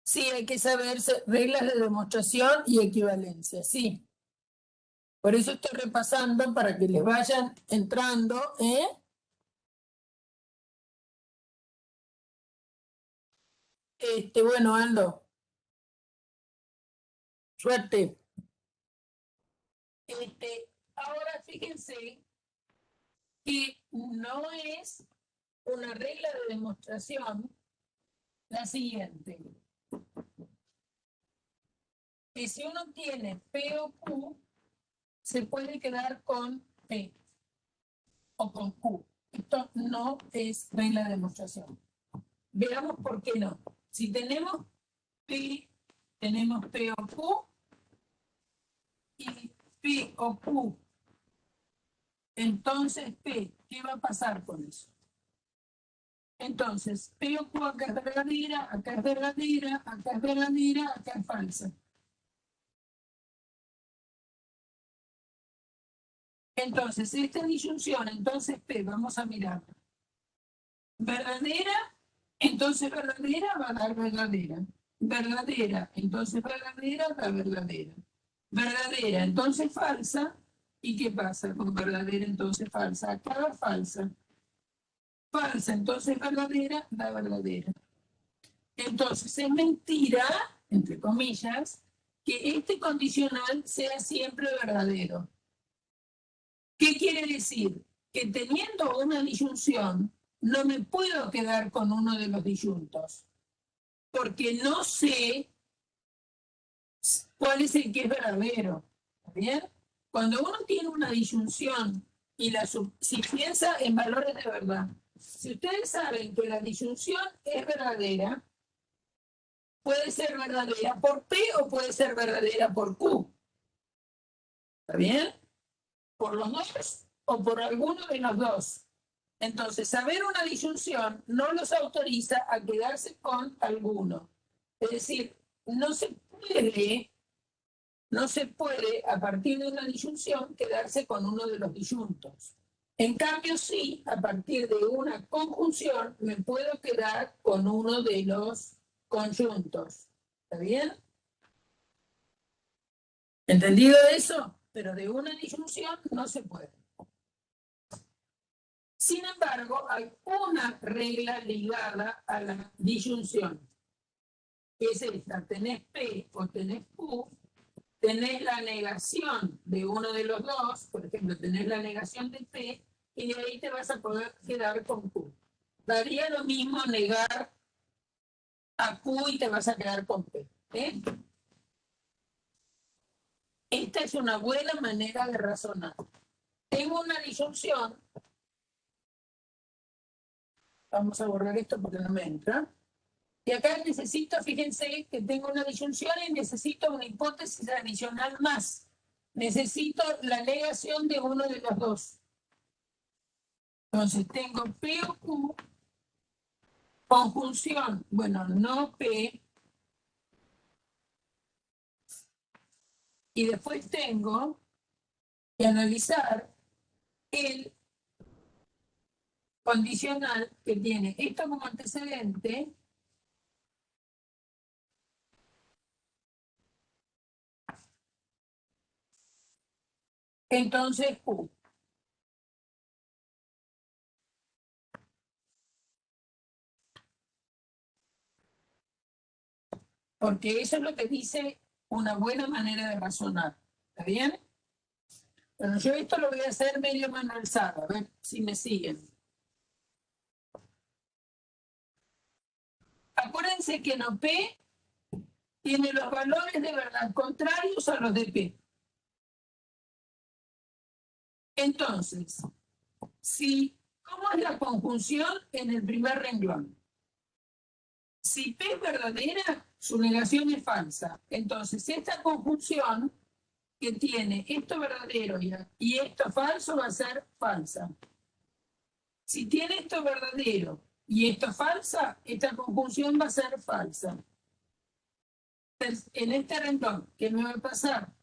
Sí, hay que saber reglas de demostración y equivalencia, sí. Por eso estoy repasando para que les vayan entrando, ¿eh? Bueno, Aldo. Suerte. Ahora fíjense que no es una regla de demostración la siguiente. Que si uno tiene P o Q, se puede quedar con P o con Q. Esto no es regla de demostración. Veamos por qué no. Si tenemos P o Q y P o Q, entonces P, ¿qué va a pasar con eso? Entonces, P o Q acá es verdadera, acá es verdadera, acá es verdadera, acá es falsa. Entonces, esta disyunción, entonces P, vamos a mirar. Verdadera, entonces verdadera va a dar verdadera. Verdadera, entonces verdadera da verdadera. Verdadera, entonces falsa. ¿Y qué pasa con verdadera, entonces falsa? Acá da falsa. Falsa, entonces verdadera da verdadera. Entonces es mentira, entre comillas, que este condicional sea siempre verdadero. ¿Qué quiere decir? Que teniendo una disyunción, no me puedo quedar con uno de los disyuntos, porque no sé cuál es el que es verdadero. ¿Está bien? Cuando uno tiene una disyunción y si piensa en valores de verdad, si ustedes saben que la disyunción es verdadera, puede ser verdadera por P o puede ser verdadera por Q. ¿Está bien? Por los dos o por alguno de los dos. Entonces, saber una disyunción no los autoriza a quedarse con alguno. Es decir, no se puede, a partir de una disyunción, quedarse con uno de los disyuntos. En cambio, sí, a partir de una conjunción, me puedo quedar con uno de los conjuntos. ¿Está bien? ¿Entendido eso? Pero de una disyunción no se puede. Sin embargo, hay una regla ligada a la disyunción, que es esta: tenés P o tenés Q, tenés la negación de uno de los dos, por ejemplo, tenés la negación de P, y de ahí te vas a poder quedar con Q. Daría lo mismo negar a Q y te vas a quedar con P. ¿Eh? Esta es una buena manera de razonar. Tengo una disyunción. Vamos a borrar esto porque no me entra. Y acá necesito, fíjense que tengo una disyunción y necesito una hipótesis adicional más. Necesito la negación de uno de los dos. Entonces tengo P o Q, conjunción, bueno, no P. Y después tengo que analizar el condicional que tiene esto como antecedente, entonces Q. Porque eso es lo que dice una buena manera de razonar. ¿Está bien? Bueno, yo esto lo voy a hacer medio mano alzada, a ver si me siguen. Acuérdense que en OP tiene los valores de verdad contrarios a los de P. Entonces, ¿cómo es la conjunción en el primer renglón? Si P es verdadera, su negación es falsa. Entonces, esta conjunción que tiene esto verdadero y esto falso va a ser falsa. Si tiene esto verdadero y esto falsa, esta conjunción va a ser falsa. Entonces, en este renglón, ¿qué me va a pasar?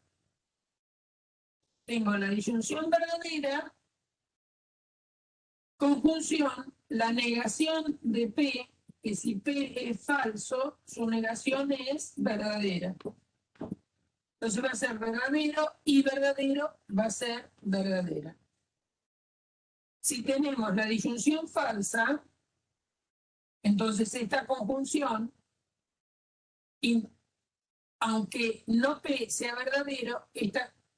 Tengo la disyunción verdadera, conjunción, la negación de P, que si P es falso, su negación es verdadera. Entonces va a ser verdadero y verdadero va a ser verdadera. Si tenemos la disyunción falsa, entonces esta conjunción, aunque no P sea verdadero,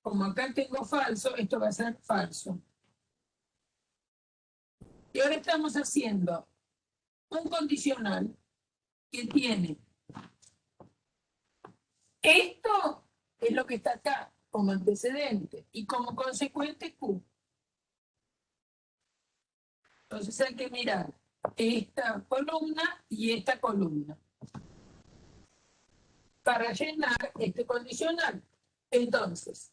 como acá tengo falso, esto va a ser falso. Y ahora estamos haciendo un condicional que tiene esto es lo que está acá como antecedente y como consecuente Q. Entonces hay que mirar esta columna y esta columna para llenar este condicional. Entonces,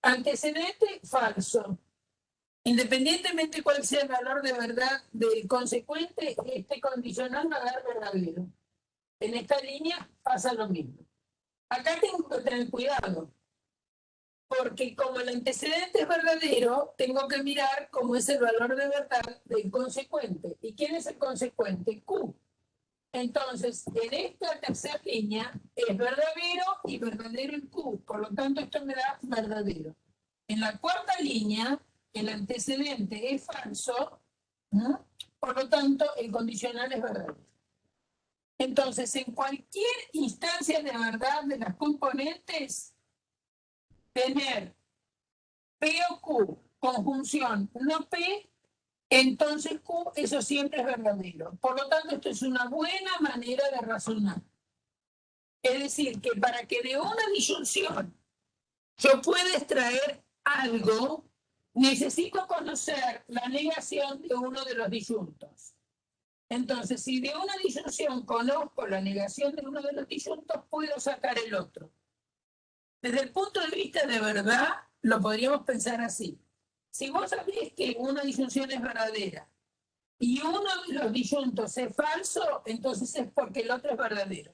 antecedente falso. Independientemente cuál sea el valor de verdad del consecuente, este condicional va a dar verdadero. En esta línea pasa lo mismo. Acá tengo que tener cuidado, porque como el antecedente es verdadero, tengo que mirar cómo es el valor de verdad del consecuente. ¿Y quién es el consecuente? Q. Entonces, en esta tercera línea es verdadero y verdadero en Q. Por lo tanto, esto me da verdadero. En la cuarta línea, el antecedente es falso, ¿no? Por lo tanto, el condicional es verdadero. Entonces, en cualquier instancia de verdad de las componentes, tener P o Q, conjunción no P, entonces Q, eso siempre es verdadero. Por lo tanto, esto es una buena manera de razonar. Es decir, que para que de una disyunción yo pueda extraer algo, necesito conocer la negación de uno de los disyuntos. Entonces, si de una disyunción conozco la negación de uno de los disyuntos, puedo sacar el otro. Desde el punto de vista de verdad, lo podríamos pensar así. Si vos sabés que una disyunción es verdadera y uno de los disyuntos es falso, entonces es porque el otro es verdadero.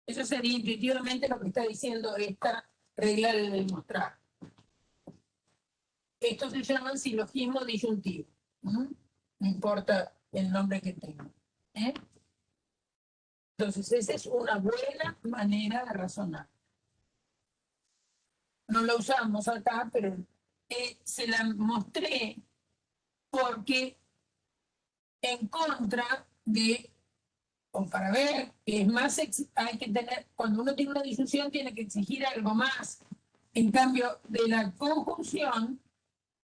Eso sería intuitivamente lo que está diciendo esta regla de demostrar. Esto se llama silogismo disyuntivo. No importa el nombre que tenga. Entonces, esa es una buena manera de razonar. No la usamos acá, pero se la mostré porque en contra de, o para ver, que es más, hay que tener, cuando uno tiene una disyunción tiene que exigir algo más. En cambio, de la conjunción,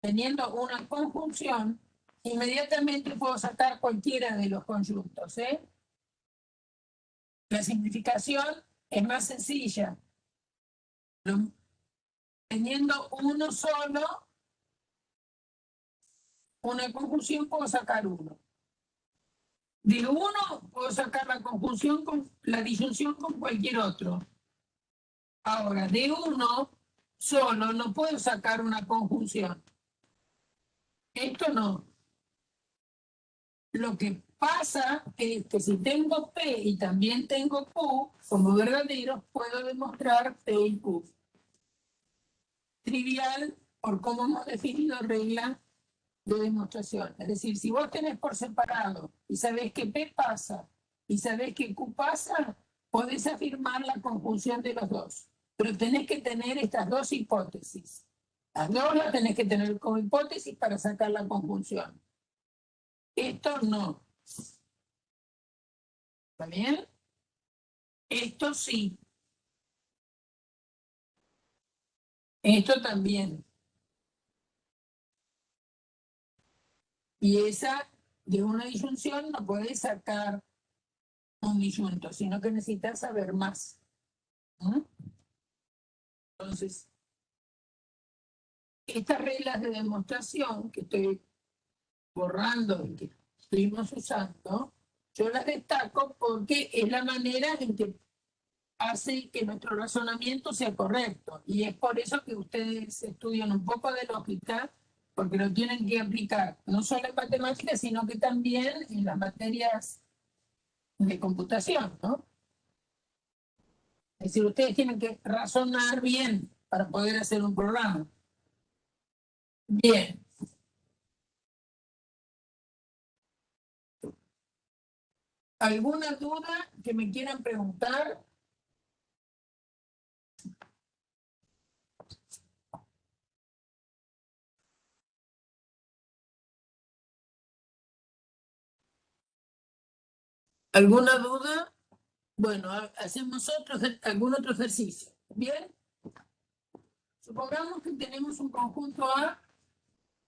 teniendo una conjunción, inmediatamente puedo sacar cualquiera de los conjuntos. La simplificación es más sencilla. Teniendo uno solo, una conjunción puedo sacar uno. De uno puedo sacar la conjunción con la disyunción con cualquier otro. Ahora, de uno solo no puedo sacar una conjunción. Esto no. Lo que pasa es que si tengo P y también tengo Q, como verdaderos, puedo demostrar P y Q. Trivial por cómo hemos definido regla de demostración. Es decir, si vos tenés por separado y sabés que P pasa y sabés que Q pasa, podés afirmar la conjunción de los dos. Pero tenés que tener estas dos hipótesis. Las dos las tenés que tener como hipótesis para sacar la conjunción. Esto no. ¿Está bien? Esto sí. Esto también. Y esa de una disyunción no podés sacar un disyunto, sino que necesitas saber más. ¿No? Entonces, estas reglas de demostración que estoy borrando y que estuvimos usando, yo las destaco porque es la manera en que hace que nuestro razonamiento sea correcto. Y es por eso que ustedes estudian un poco de lógica, porque lo tienen que aplicar, no solo en matemáticas, sino que también en las materias de computación, ¿no? Es decir, ustedes tienen que razonar bien para poder hacer un programa. Bien. ¿Alguna duda que me quieran preguntar? ¿Alguna duda? Bueno, hacemos algún otro ejercicio. ¿Bien? Supongamos que tenemos un conjunto A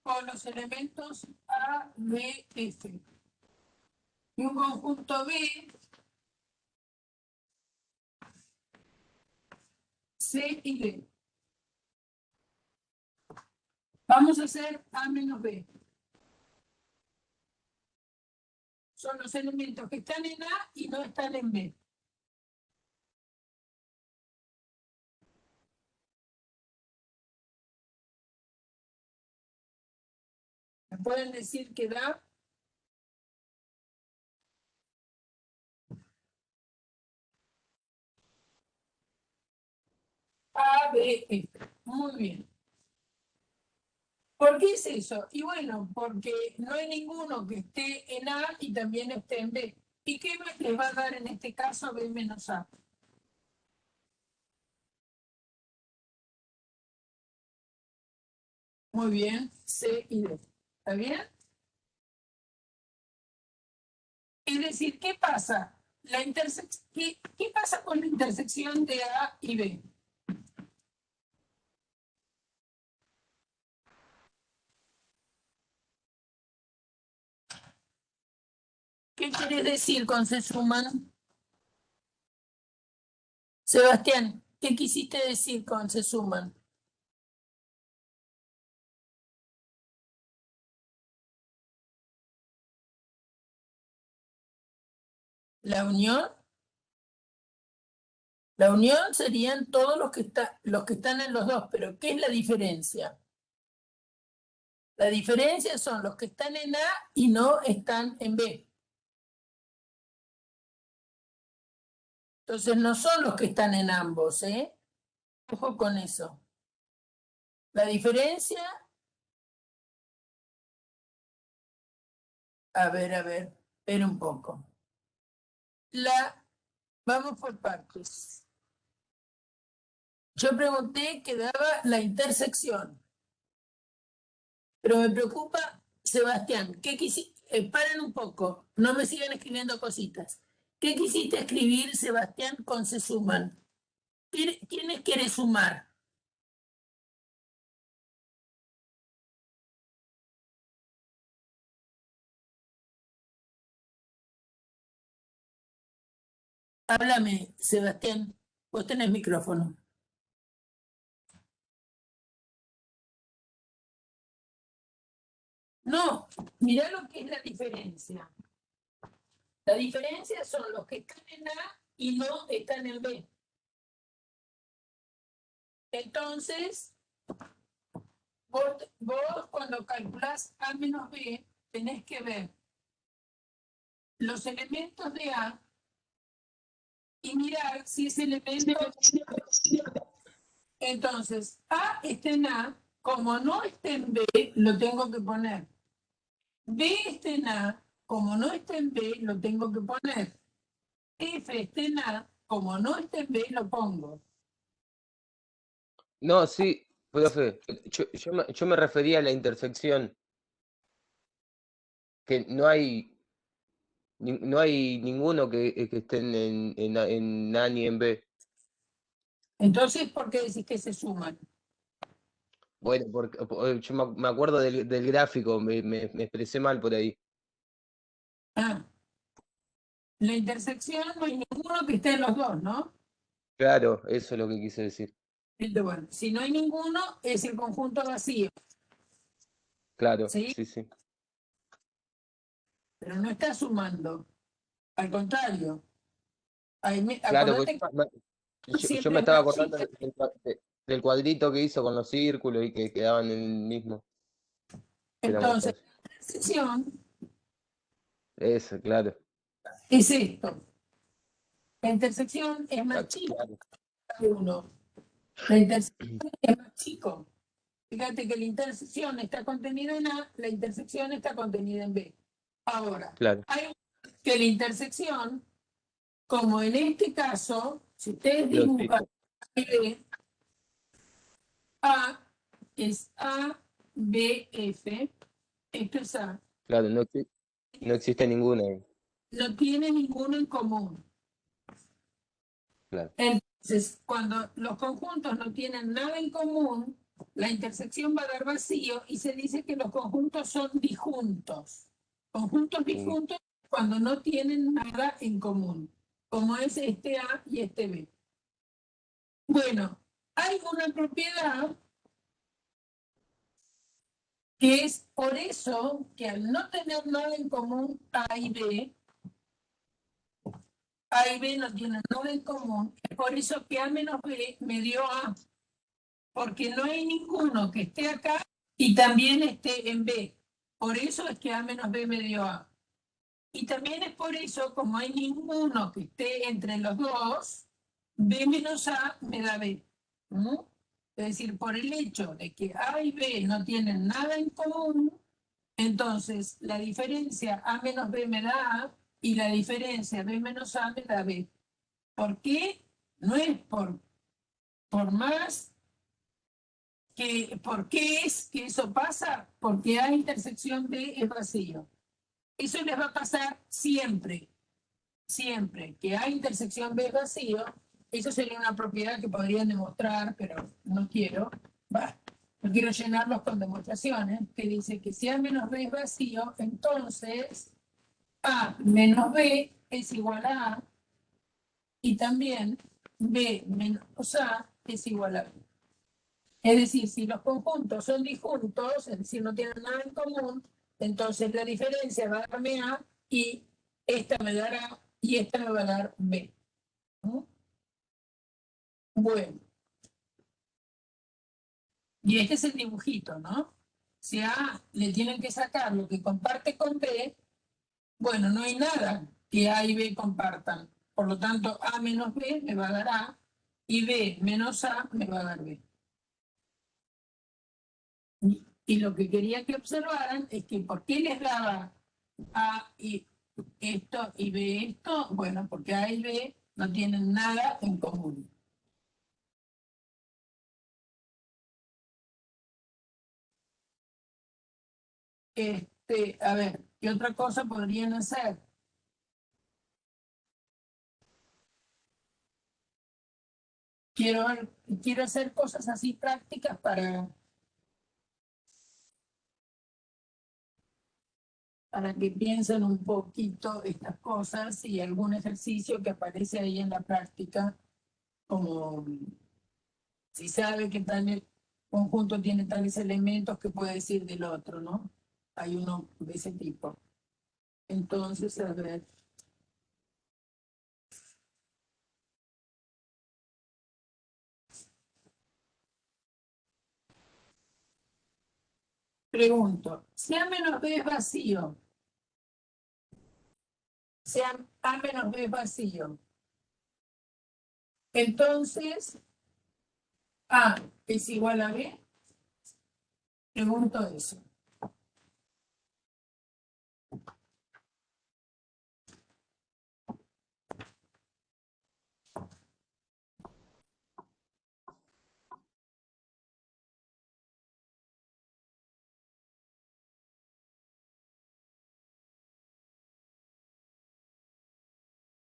con los elementos A, B, F. Y un conjunto B, C y D. Vamos a hacer A menos B. Son los elementos que están en A y no están en B. ¿Me pueden decir qué da? A, B, F. Muy bien. ¿Por qué es eso? Y bueno, porque no hay ninguno que esté en A y también esté en B. ¿Y qué les va a dar en este caso B menos A? Muy bien, C y D. ¿Está bien? Es decir, ¿qué pasa? ¿Qué pasa con la intersección de A y B? ¿Qué quiere decir con se suman? Sebastián, ¿qué quisiste decir con se suman? ¿La unión? La unión serían todos los que están en los dos, pero ¿qué es la diferencia? La diferencia son los que están en A y no están en B. Entonces no son los que están en ambos, ¿eh? Ojo con eso. La diferencia... A ver, espera un poco. Vamos por partes. Yo pregunté que daba la intersección. Pero me preocupa, Sebastián, ¿qué quisiste? Paren un poco, no me sigan escribiendo cositas. ¿Qué quisiste escribir, Sebastián, con se suman? ¿Quiénes quiere sumar? Háblame, Sebastián. Vos tenés micrófono. No, mirá lo que es la diferencia. La diferencia son los que están en A y no están en B. Entonces, vos cuando calculás A menos B, tenés que ver los elementos de A y mirar si ese elemento... Entonces, A está en A, como no está en B, lo tengo que poner. B está en A, como no está en B, lo tengo que poner. F está en A, como no está en B, lo pongo. No, sí, profe, yo me refería a la intersección, que no hay ninguno que estén en A ni en B. Entonces, ¿por qué decís que se suman? Bueno, yo me acuerdo del gráfico, me expresé mal por ahí. Ah, la intersección no hay ninguno que esté en los dos, ¿no? Claro, eso es lo que quise decir. Entonces, bueno, si no hay ninguno, es el conjunto vacío, Claro, ¿sí? sí, sí. Pero no está sumando. Al contrario. Claro, pues Acordate que yo siempre me es estaba más acordando chica. del cuadrito que hizo con los círculos y que quedaban en el mismo, que era más Entonces, fácil. la intersección Eso, claro. es esto. La intersección es más chica Claro. que uno. La intersección es más chico. Fíjate que la intersección está contenida en A, la intersección está contenida en B. Ahora, Claro, hay que la intersección, como en este caso, si ustedes no dibujan existe. A y B, A es A, B, F, esto es A, Claro, no existe ninguna. no tiene ninguno en común. Claro. Entonces, cuando los conjuntos no tienen nada en común, la intersección va a dar vacío y se dice que los conjuntos son disjuntos. Conjuntos Mm, disjuntos cuando no tienen nada en común, como es este A y este B. Bueno, hay una propiedad que es por eso que al no tener nada en común A y B, A y B no tienen nada en común, es por eso que A menos B me dio A. Porque no hay ninguno que esté acá y también esté en B. Por eso es que A menos B me dio A. Y también es por eso, como hay ninguno que esté entre los dos, B menos A me da B. ¿Mm? Es decir, por el hecho de que A y B no tienen nada en común, entonces la diferencia A menos B me da A y la diferencia B menos A me da B. ¿Por qué? No es por más ¿por qué es que eso pasa? Porque A intersección B es vacío. Eso les va a pasar siempre, siempre. Que A intersección B es vacío, eso sería una propiedad que podrían demostrar, pero no quiero. Va, no quiero llenarlos con demostraciones, que dice que si A menos B es vacío, entonces A menos B es igual a A y también B menos A es igual a B. Es decir, si los conjuntos son disjuntos, es decir, no tienen nada en común, entonces la diferencia va a darme A y esta me dará y esta me va a dar B. ¿No? Bueno, y este es el dibujito, ¿no? Si a A le tienen que sacar lo que comparte con B, bueno, no hay nada que A y B compartan. Por lo tanto, A menos B me va a dar A y B menos A me va a dar B. Y lo que quería que observaran es que por qué les daba A y esto y B esto, bueno, porque A y B no tienen nada en común. A ver, ¿qué otra cosa podrían hacer? Quiero, quiero hacer cosas así prácticas para que piensen un poquito estas cosas y algún ejercicio que aparece ahí en la práctica, como si sabe que tal conjunto tiene tales elementos, que puede decir del otro, ¿no? Hay uno de ese tipo. Entonces, a ver, pregunto, si A menos B es vacío, si A menos B es vacío, entonces A es igual a B, pregunto eso.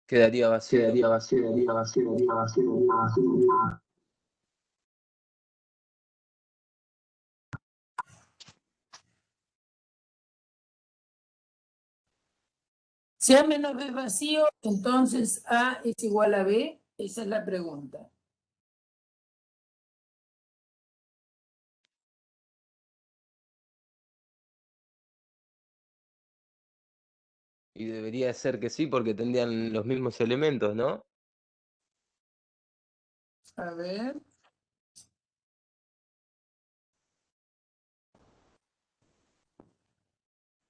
Quedaría vacío. Si A menos B es vacío, entonces A es igual a B. Esa es la pregunta. Y debería ser que sí, porque tendrían los mismos elementos, ¿no? A ver.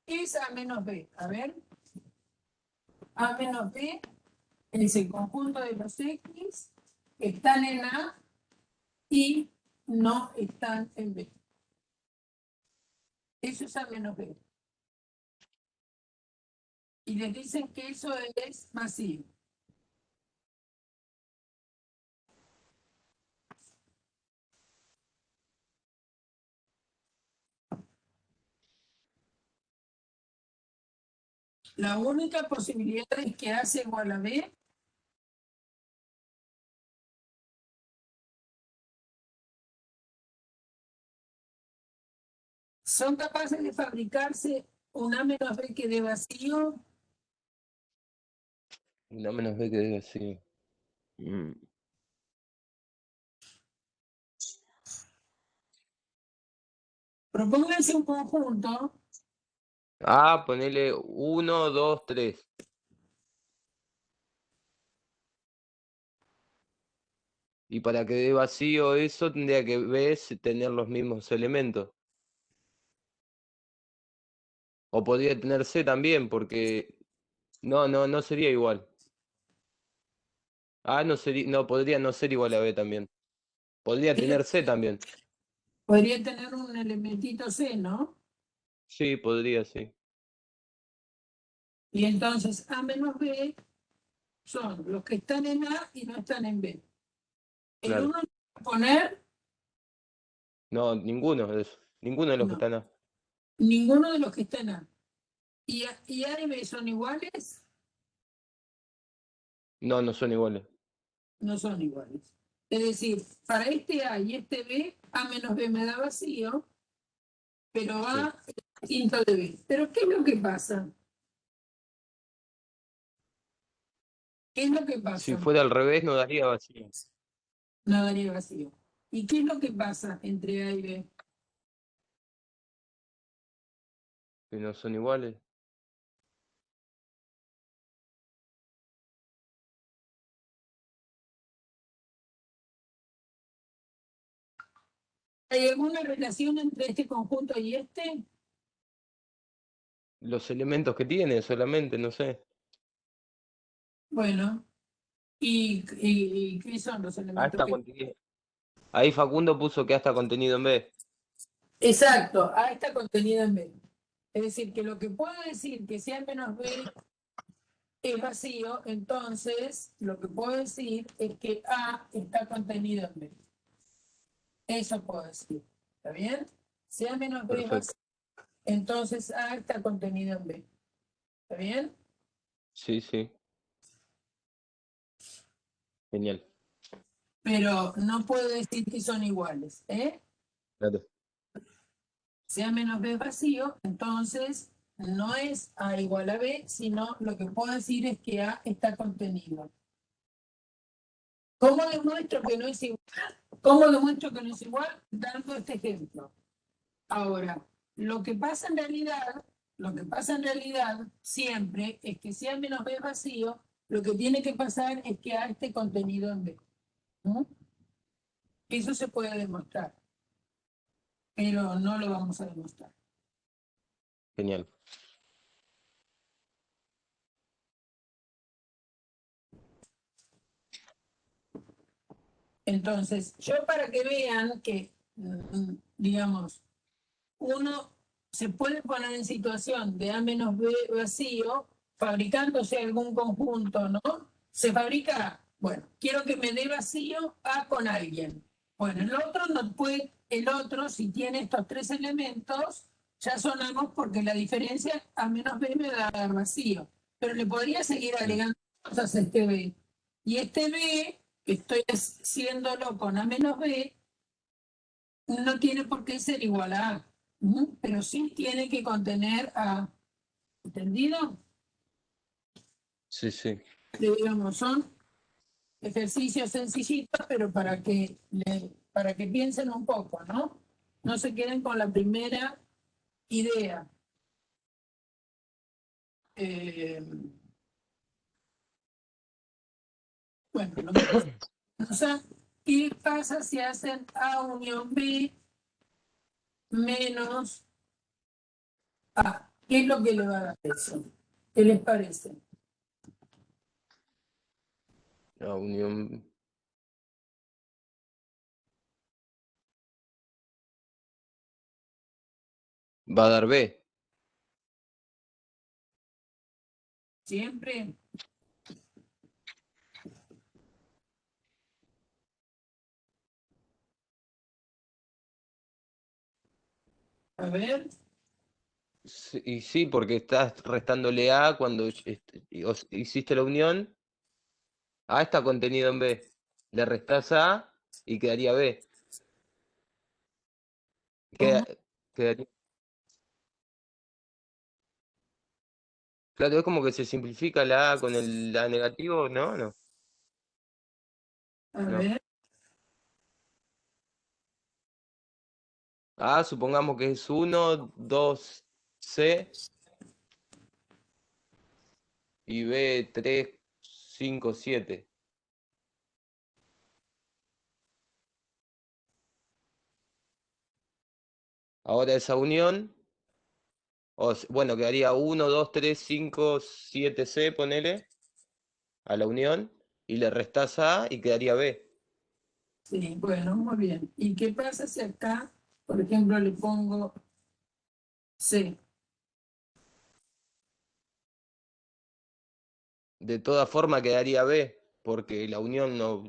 ¿Qué es A menos B? A ver. A menos B es el conjunto de los X que están en A y no están en B. Eso es A menos B. Y les dicen que eso es vacío. La única posibilidad es que A sea igual a B. ¿Son capaces de fabricarse un A menos B que dé vacío? No menos B que dé vacío. Propónganse un conjunto. Ponele 1, 2, 3. Y para que dé vacío eso, tendría que B tener los mismos elementos. O podría tener C también, porque no sería igual. No, podría no ser igual a B también. Podría tener C también. Podría tener un elementito C, ¿no? Sí, podría, sí. Y entonces A menos B son los que están en A y no están en B. El Claro. uno va a poner, No, ninguno de esos. Ninguno de los que no, están A. ninguno de los que están en A. ¿Y A y B son iguales? No son iguales. No son iguales. Es decir, para este A y este B, A menos B me da vacío, pero A es distinto de B. Pero ¿qué es lo que pasa? ¿Qué es lo que Si pasa? fuera al revés, no daría vacío. No daría vacío. ¿Y qué es lo que pasa entre A y B? Que no son iguales. ¿Hay alguna relación entre este conjunto y este? Los elementos que tiene solamente, no sé. Bueno, ¿y qué son los A elementos está que... contenido. Ahí Facundo puso que A está contenido en B. Exacto, A está contenido en B. Es decir, que lo que puedo decir que si A menos B es vacío, entonces lo que puedo decir es que A está contenido en B. Eso puedo decir. ¿Está bien? Si A menos B es Perfecto. vacío, entonces A está contenido en B. ¿Está bien? Sí, sí. Genial. Pero no puedo decir que son iguales. Claro. Si A menos B es vacío, entonces no es A igual a B, sino lo que puedo decir es que A está contenido. ¿Cómo demuestro que no es igual? ¿Cómo demuestro que no es igual? Dando este ejemplo. Ahora, lo que pasa en realidad siempre es que si A menos B es vacío, lo que tiene que pasar es que A esté contenido en B. ¿No? Eso se puede demostrar, pero no lo vamos a demostrar. Genial. Entonces, yo para que vean que, digamos, uno se puede poner en situación de A menos B vacío, fabricándose algún conjunto, ¿no? Se fabrica, bueno, quiero que me dé vacío A con alguien. Bueno, el otro no puede, el otro, si tiene estos tres elementos, ya sonamos porque la diferencia A menos B me da vacío. Pero le podría seguir agregando cosas este B. Y este B, que estoy haciéndolo con A menos B, no tiene por qué ser igual a A, pero sí tiene que contener A. ¿Entendido? Sí, sí. Digamos, son ejercicios sencillitos, pero para que piensen un poco, ¿no? No se queden con la primera idea. Bueno, lo que pasa, o sea, ¿qué pasa si hacen A unión B menos A? ¿Qué es lo que le va a dar eso? ¿Qué les parece? La unión. Va a dar B. Siempre. A ver, Sí, y sí, porque estás restándole A cuando hiciste la unión. A está contenido en B. Le restás A y quedaría B. ¿cómo? Quedaría. Claro, es como que se simplifica la A con la negativo, ¿no? No, A no. ver, A, supongamos que es 1, 2, C y B 3, 5, 7. Ahora esa unión, bueno, quedaría 1, 2, 3, 5, 7, C, ponele, a la unión, y le restás A y quedaría B. sí, bueno, muy bien. ¿Y qué pasa si acá, por ejemplo, le pongo C? De toda forma quedaría B, porque la unión no.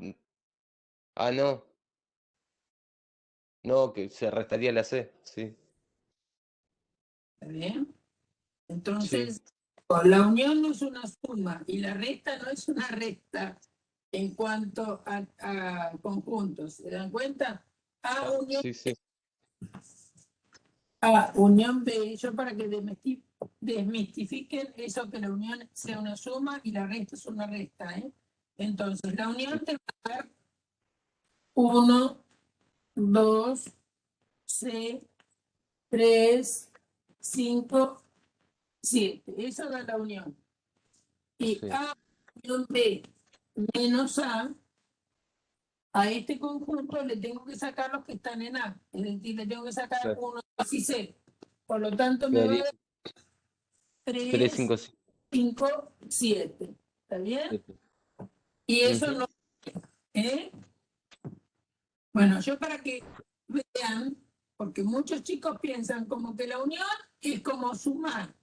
Ah, no. No, que se restaría la C, sí. ¿Está bien? Sí, Entonces, la unión no es una suma y la resta no es una resta en cuanto a conjuntos. ¿Se dan cuenta? sí, sí. A unión B, yo para que desmistifiquen eso que la unión sea una suma y la resta es una resta, ¿eh? Entonces, la unión te va a dar 1, 2, C, 3, 5, 7. Eso da la unión. Y Sí, A unión B menos a este conjunto le tengo que sacar los que están en A. Es decir, le tengo que sacar claro. 1, 2 y C. Por lo tanto, me va a Quedaría dar 3, 3, 5, 5, 7. ¿Está bien? 7. Y eso no. ¿eh? Bueno, yo para que vean, porque muchos chicos piensan como que la unión es como sumar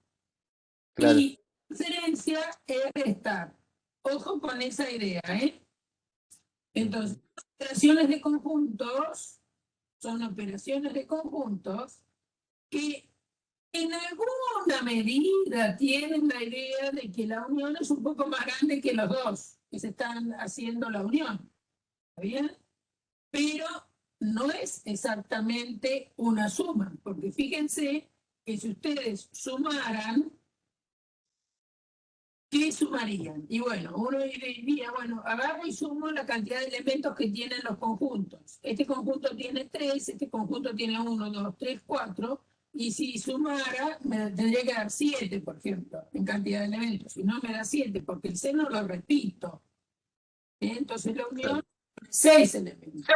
Claro. y diferencia es restar. Ojo con esa idea, ¿eh? Entonces, operaciones de conjuntos son operaciones de conjuntos que en alguna medida tienen la idea de que la unión es un poco más grande que los dos que se están haciendo la unión. ¿Está bien? Pero no es exactamente una suma, porque fíjense que si ustedes sumaran, ¿qué sumarían? Y bueno, uno diría, bueno, agarro y sumo la cantidad de elementos que tienen los conjuntos. Este conjunto tiene 3, este conjunto tiene 1, 2, 3, 4, y si sumara, me tendría que dar 7, por ejemplo, en cantidad de elementos. Y no me da 7, porque el seno lo repito. Entonces la unión, Claro. 6 elementos.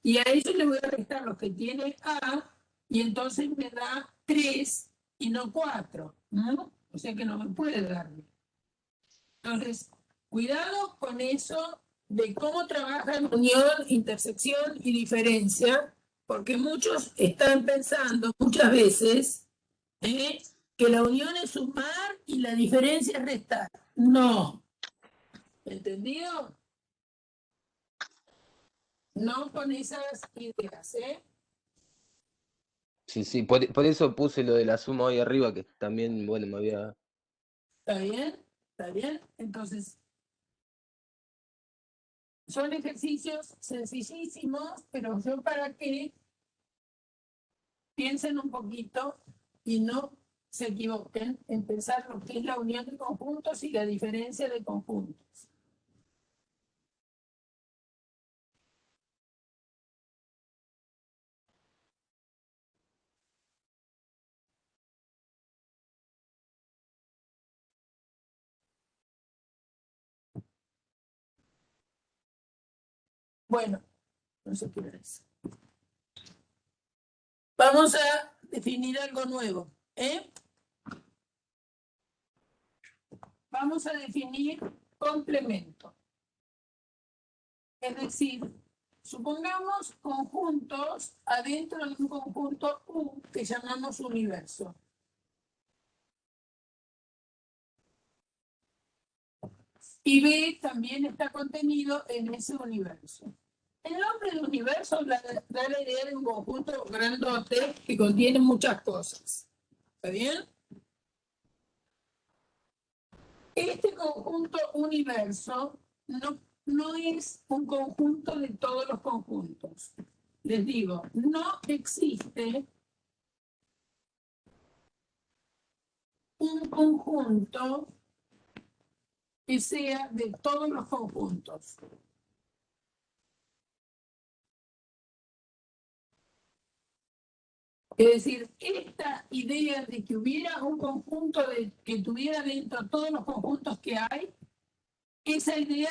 Y a eso le voy a restar los que tiene A, y entonces me da 3 y no 4, ¿no? O sea que no me puede dar. Entonces, cuidado con eso de cómo trabajan unión, intersección y diferencia, porque muchos están pensando muchas veces que la unión es sumar y la diferencia es restar. No, ¿entendido? No con esas ideas, ¿eh? Sí, sí. Por eso puse lo de la suma ahí arriba, que también, bueno, me había. ¿Está bien? ¿Está bien? Entonces, Son ejercicios sencillísimos, pero yo para que piensen un poquito y no se equivoquen en pensar lo que es la unión de conjuntos y la diferencia de conjuntos. Bueno, no sé qué es. Vamos a definir algo nuevo, ¿eh? Vamos a definir complemento. Es decir, supongamos conjuntos adentro de un conjunto U que llamamos universo. Y B también está contenido en ese universo. El nombre del universo da la idea de un conjunto grandote que contiene muchas cosas. ¿Está bien? Este conjunto universo no es un conjunto de todos los conjuntos. Les digo, no existe un conjunto que sea de todos los conjuntos. Es decir, esta idea de que hubiera un conjunto que tuviera dentro todos los conjuntos que hay, esa idea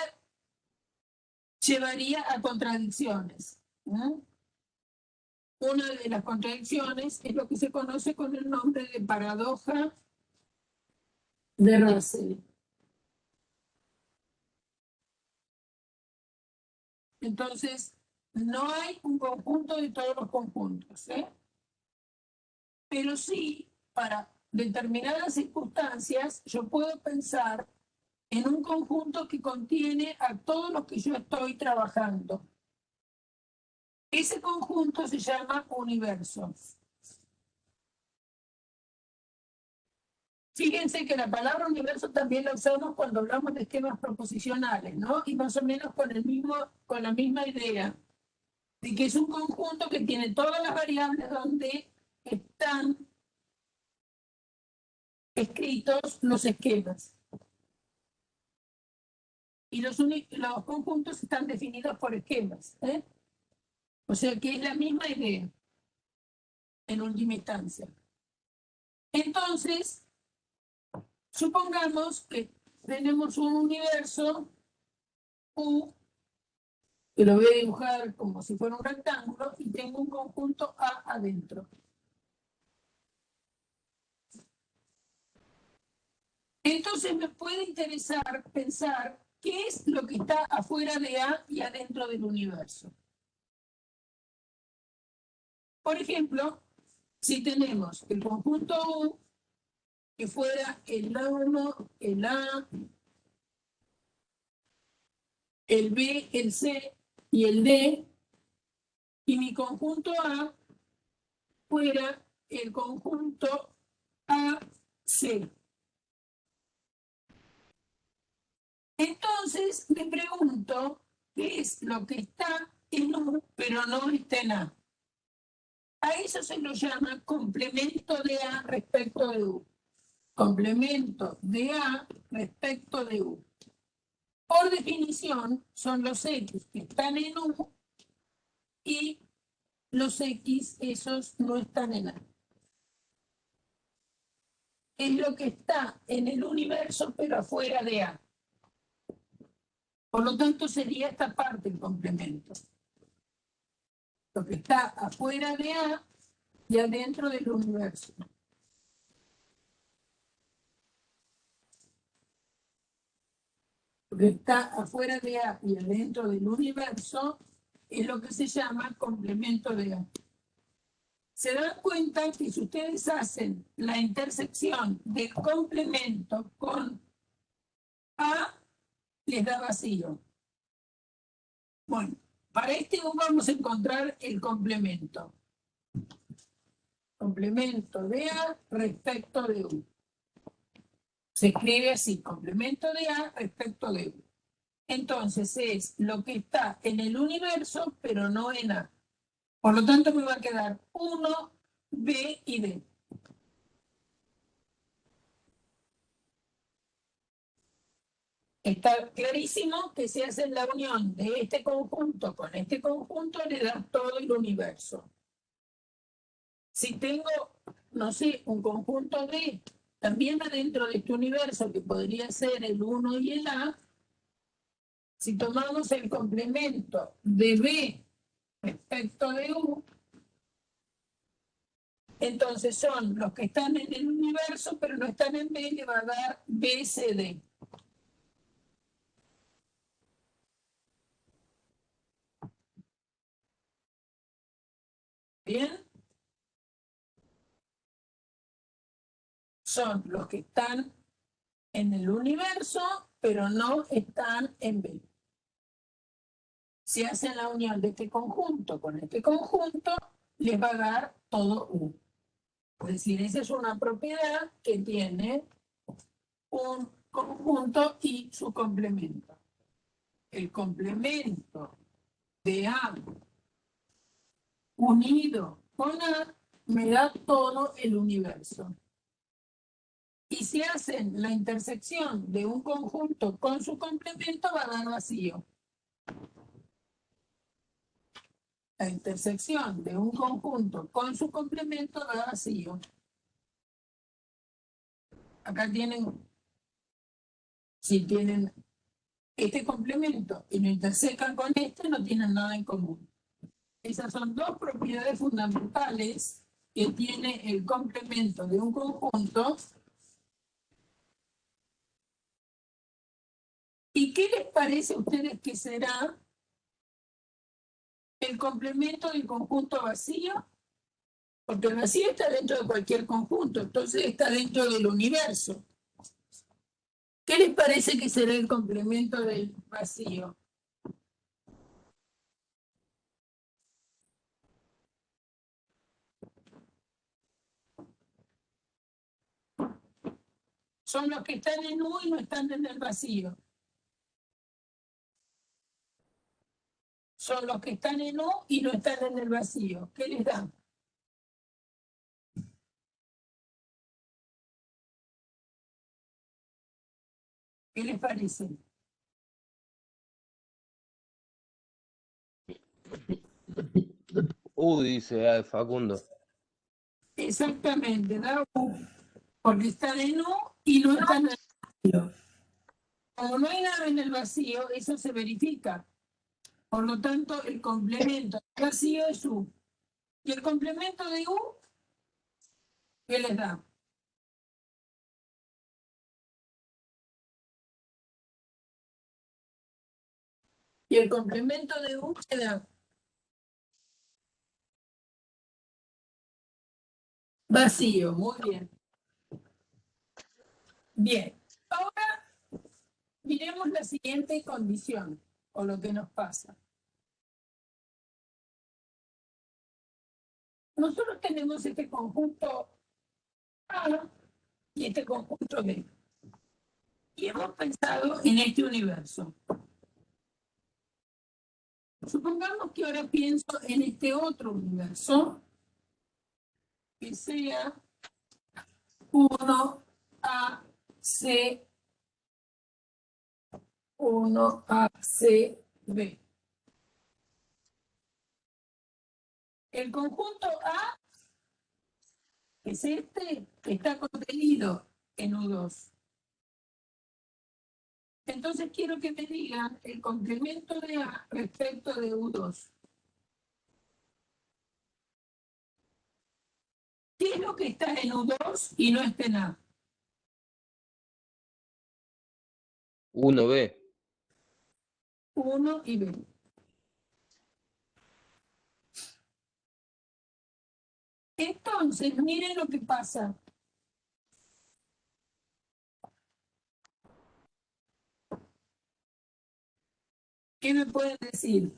llevaría a contradicciones. ¿No? Una de las contradicciones es lo que se conoce con el nombre de paradoja de Russell. Entonces, no hay un conjunto de todos los conjuntos, ¿eh? Pero sí, para determinadas circunstancias, yo puedo pensar en un conjunto que contiene a todos los que yo estoy trabajando. Ese conjunto se llama universo. Fíjense que la palabra universo también la usamos cuando hablamos de esquemas proposicionales, ¿no? Y más o menos con la misma idea, de que es un conjunto que tiene todas las variables donde están escritos los esquemas. Y los conjuntos están definidos por esquemas, ¿eh? O sea que es la misma idea, en última instancia. Entonces, supongamos que tenemos un universo U, que lo voy a dibujar como si fuera un rectángulo, y tengo un conjunto A adentro. Entonces me puede interesar pensar qué es lo que está afuera de A y adentro del universo. Por ejemplo, si tenemos el conjunto U, que fuera el A1, el A, el B, el C y el D, y mi conjunto A fuera el conjunto AC. Entonces me pregunto qué es lo que está en U, pero no está en A. A eso se lo llama complemento de A respecto de U. Complemento de A respecto de U. Por definición, son los X que están en U y los X, esos no están en A. Es lo que está en el universo, pero afuera de A. Por lo tanto, sería esta parte el complemento. Lo que está afuera de A y adentro del universo. Lo que está afuera de A y adentro del universo es lo que se llama complemento de A. Se dan cuenta que si ustedes hacen la intersección del complemento con A, les da vacío. Bueno, para este U vamos a encontrar el complemento. Complemento de A respecto de U. Se escribe así, complemento de A respecto de U. Entonces es lo que está en el universo, pero no en A. Por lo tanto, me va a quedar 1, B y D. Está clarísimo que si hacen la unión de este conjunto con este conjunto, le da todo el universo. Si tengo, no sé, un conjunto D, también adentro de este universo, que podría ser el 1 y el A, si tomamos el complemento de B respecto de U, entonces son los que están en el universo, pero no están en B, le va a dar BCD. ¿Bien? Son los que están en el universo, pero no están en B. Si hacen la unión de este conjunto con este conjunto, les va a dar todo U. Es decir, esa es una propiedad que tiene un conjunto y su complemento. El complemento de A unido con A me da todo el universo. Y si hacen la intersección de un conjunto con su complemento, va a dar vacío. La intersección de un conjunto con su complemento da vacío. Acá tienen, si tienen este complemento y lo intersecan con este, no tienen nada en común. Esas son dos propiedades fundamentales que tiene el complemento de un conjunto. ¿Y qué les parece a ustedes que será el complemento del conjunto vacío? Porque el vacío está dentro de cualquier conjunto, entonces está dentro del universo. ¿Qué les parece que será el complemento del vacío? Son los que están en U y no están en el vacío. Son los que están en U y no están en el vacío. ¿Qué les da? ¿Qué les parece? Dice Facundo. Exactamente, da U, porque están en U y no están en el vacío. Como no hay nada en el vacío, eso se verifica. Por lo tanto, el complemento del vacío es U. ¿Y el complemento de U? ¿Qué les da? Y el complemento de U te da vacío. Muy bien. Bien. Ahora miremos la siguiente condición, o lo que nos pasa. Nosotros tenemos este conjunto A y este conjunto B. Y hemos pensado en este universo. Supongamos que ahora pienso en este otro universo, que sea 1AC, 1ACB. El conjunto A, que es este, está contenido en U2. Entonces quiero que me digan el complemento de A respecto de U2. ¿Qué es lo que está en U2 y no está en A? 1B. 1 y B. Entonces, miren lo que pasa. ¿Qué me pueden decir?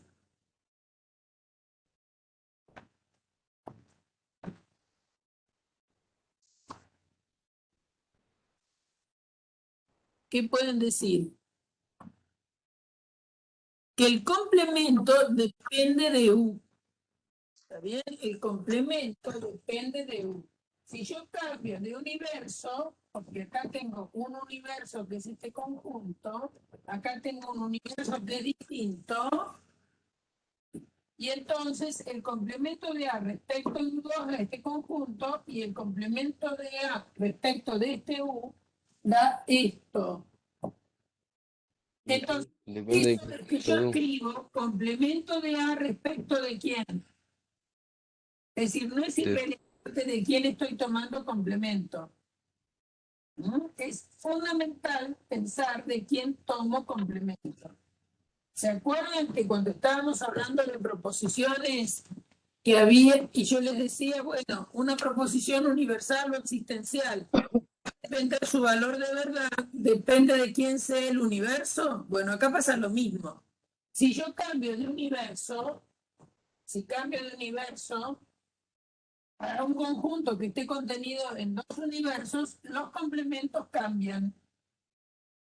¿Qué pueden decir? que el complemento depende de U. ¿Está bien? El complemento depende de U. Si yo cambio de universo, porque acá tengo un universo que es este conjunto, acá tengo un universo que es distinto, y entonces el complemento de A respecto de U2 a este conjunto y el complemento de A respecto de este U da esto. Entonces, Depende eso es que yo de U. escribo complemento de A respecto de quién. Es decir, no es irrelevante de quién estoy tomando complemento. ¿No? Es fundamental pensar de quién tomo complemento. ¿Se acuerdan que cuando estábamos hablando de proposiciones que había, y yo les decía, bueno, una proposición universal o existencial, depende de su valor de verdad, depende de quién sea el universo? Bueno, acá pasa lo mismo. Si yo cambio de universo, si cambio de universo, para un conjunto que esté contenido en dos universos, los complementos cambian.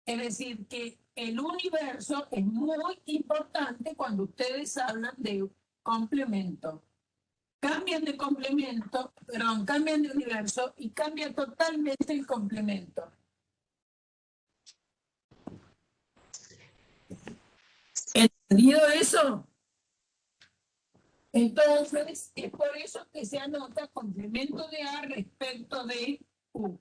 Es decir, que el universo es muy importante cuando ustedes hablan de complemento. Cambian de complemento, perdón, cambian de universo y cambia totalmente el complemento. ¿Entendido eso? Entonces, es por eso que se anota complemento de A respecto de U.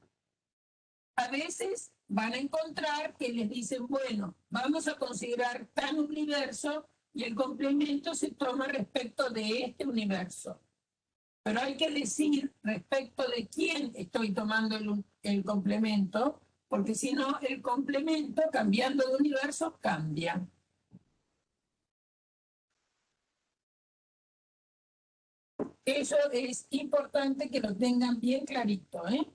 A veces van a encontrar que les dicen, bueno, vamos a considerar tal universo y el complemento se toma respecto de este universo. Pero hay que decir respecto de quién estoy tomando el complemento, porque si no, el complemento, cambiando de universo, cambia. Eso es importante que lo tengan bien clarito, ¿eh?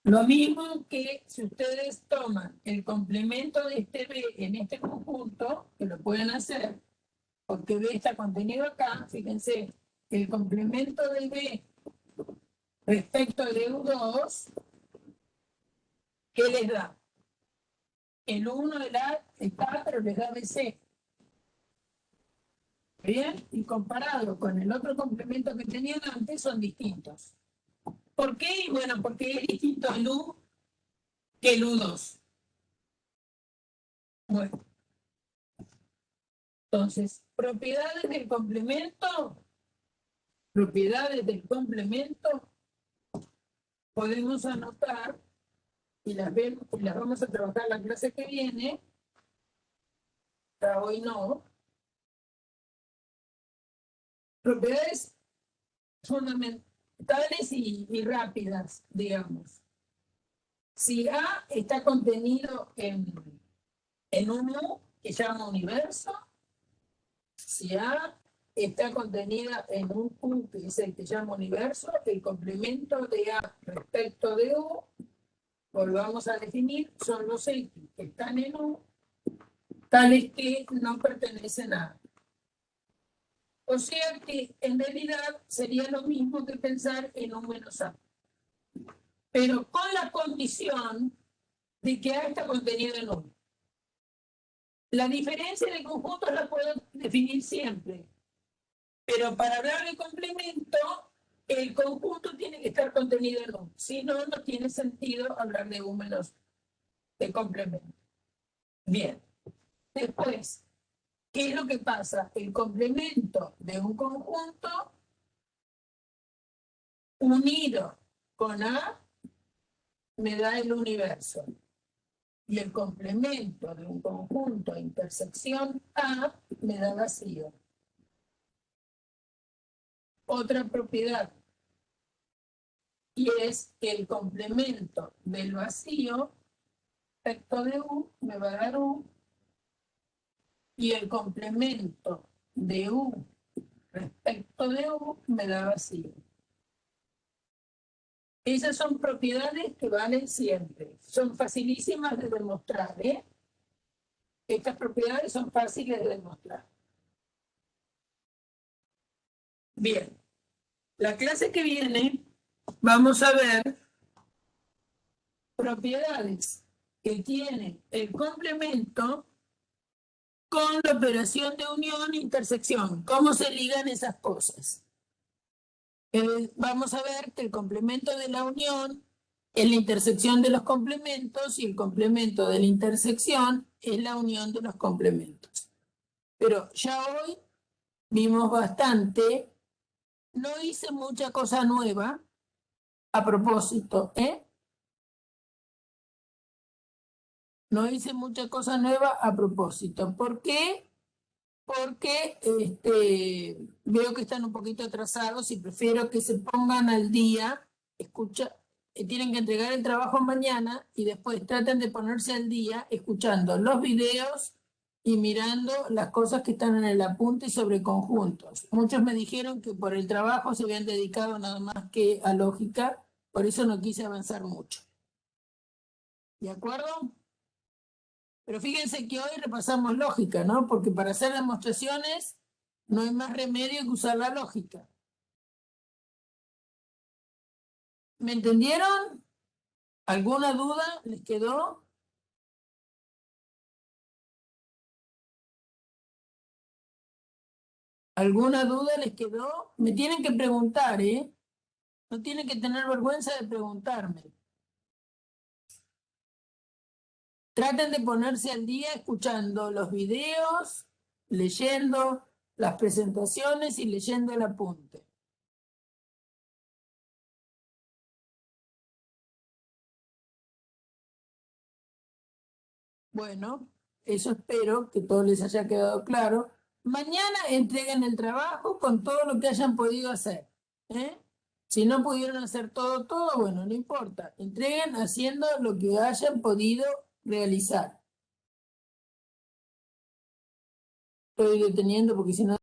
Lo mismo que si ustedes toman el complemento de este B en este conjunto, que lo pueden hacer, porque B está contenido acá, fíjense, el complemento de B respecto de U2, ¿qué les da? El 1 de la está, pero les da BC. ¿Bien? Y comparado con el otro complemento que tenían antes, son distintos. ¿Por qué? Bueno, porque es distinto el U que el U2. Bueno, entonces, propiedades del complemento, podemos anotar y las vamos a trabajar la clase que viene. Para hoy no. Propiedades fundamentales y rápidas, digamos. Si A está contenido en un U que se llama universo, si A está contenida en un U que es el que se llama universo, el complemento de A respecto de U, volvamos a definir, son los X que están en U, tales que no pertenecen a A. O sea que en realidad sería lo mismo que pensar en un menos A. Pero con la condición de que A está contenido en U. La diferencia de conjuntos la puedo definir siempre. Pero para hablar de complemento, el conjunto tiene que estar contenido en U. Si no, no tiene sentido hablar de U menos de complemento. Bien. Después, ¿qué es lo que pasa? El complemento de un conjunto unido con A me da el universo. Y el complemento de un conjunto de intersección A me da vacío. Otra propiedad. Y es que el complemento del vacío respecto de U me va a dar U. Y el complemento de U respecto de U me da vacío. Esas son propiedades que valen siempre. Son facilísimas de demostrar, ¿eh? Estas propiedades son fáciles de demostrar. Bien. La clase que viene vamos a ver propiedades que tiene el complemento con la operación de unión e intersección. ¿Cómo se ligan esas cosas? Vamos a ver que el complemento de la unión es la intersección de los complementos y el complemento de la intersección es la unión de los complementos. Pero ya hoy vimos bastante, no hice mucha cosa nueva a propósito, ¿eh? No hice mucha cosa nueva a propósito. ¿Por qué? Porque veo que están un poquito atrasados y prefiero que se pongan al día, tienen que entregar el trabajo mañana y después traten de ponerse al día escuchando los videos y mirando las cosas que están en el apunte sobre conjuntos. Muchos me dijeron que por el trabajo se habían dedicado nada más que a lógica, por eso no quise avanzar mucho. ¿De acuerdo? Pero fíjense que hoy repasamos lógica, ¿no? Porque para hacer demostraciones no hay más remedio que usar la lógica. ¿Me entendieron? ¿Alguna duda les quedó? ¿Alguna duda les quedó? Me tienen que preguntar, ¿eh? No tienen que tener vergüenza de preguntarme. Traten de ponerse al día escuchando los videos, leyendo las presentaciones y leyendo el apunte. Bueno, eso espero que todo les haya quedado claro. Mañana entreguen el trabajo con todo lo que hayan podido hacer, ¿eh? Si no pudieron hacer todo, bueno, no importa. Entreguen haciendo lo que hayan podido realizar. Estoy deteniendo porque si no...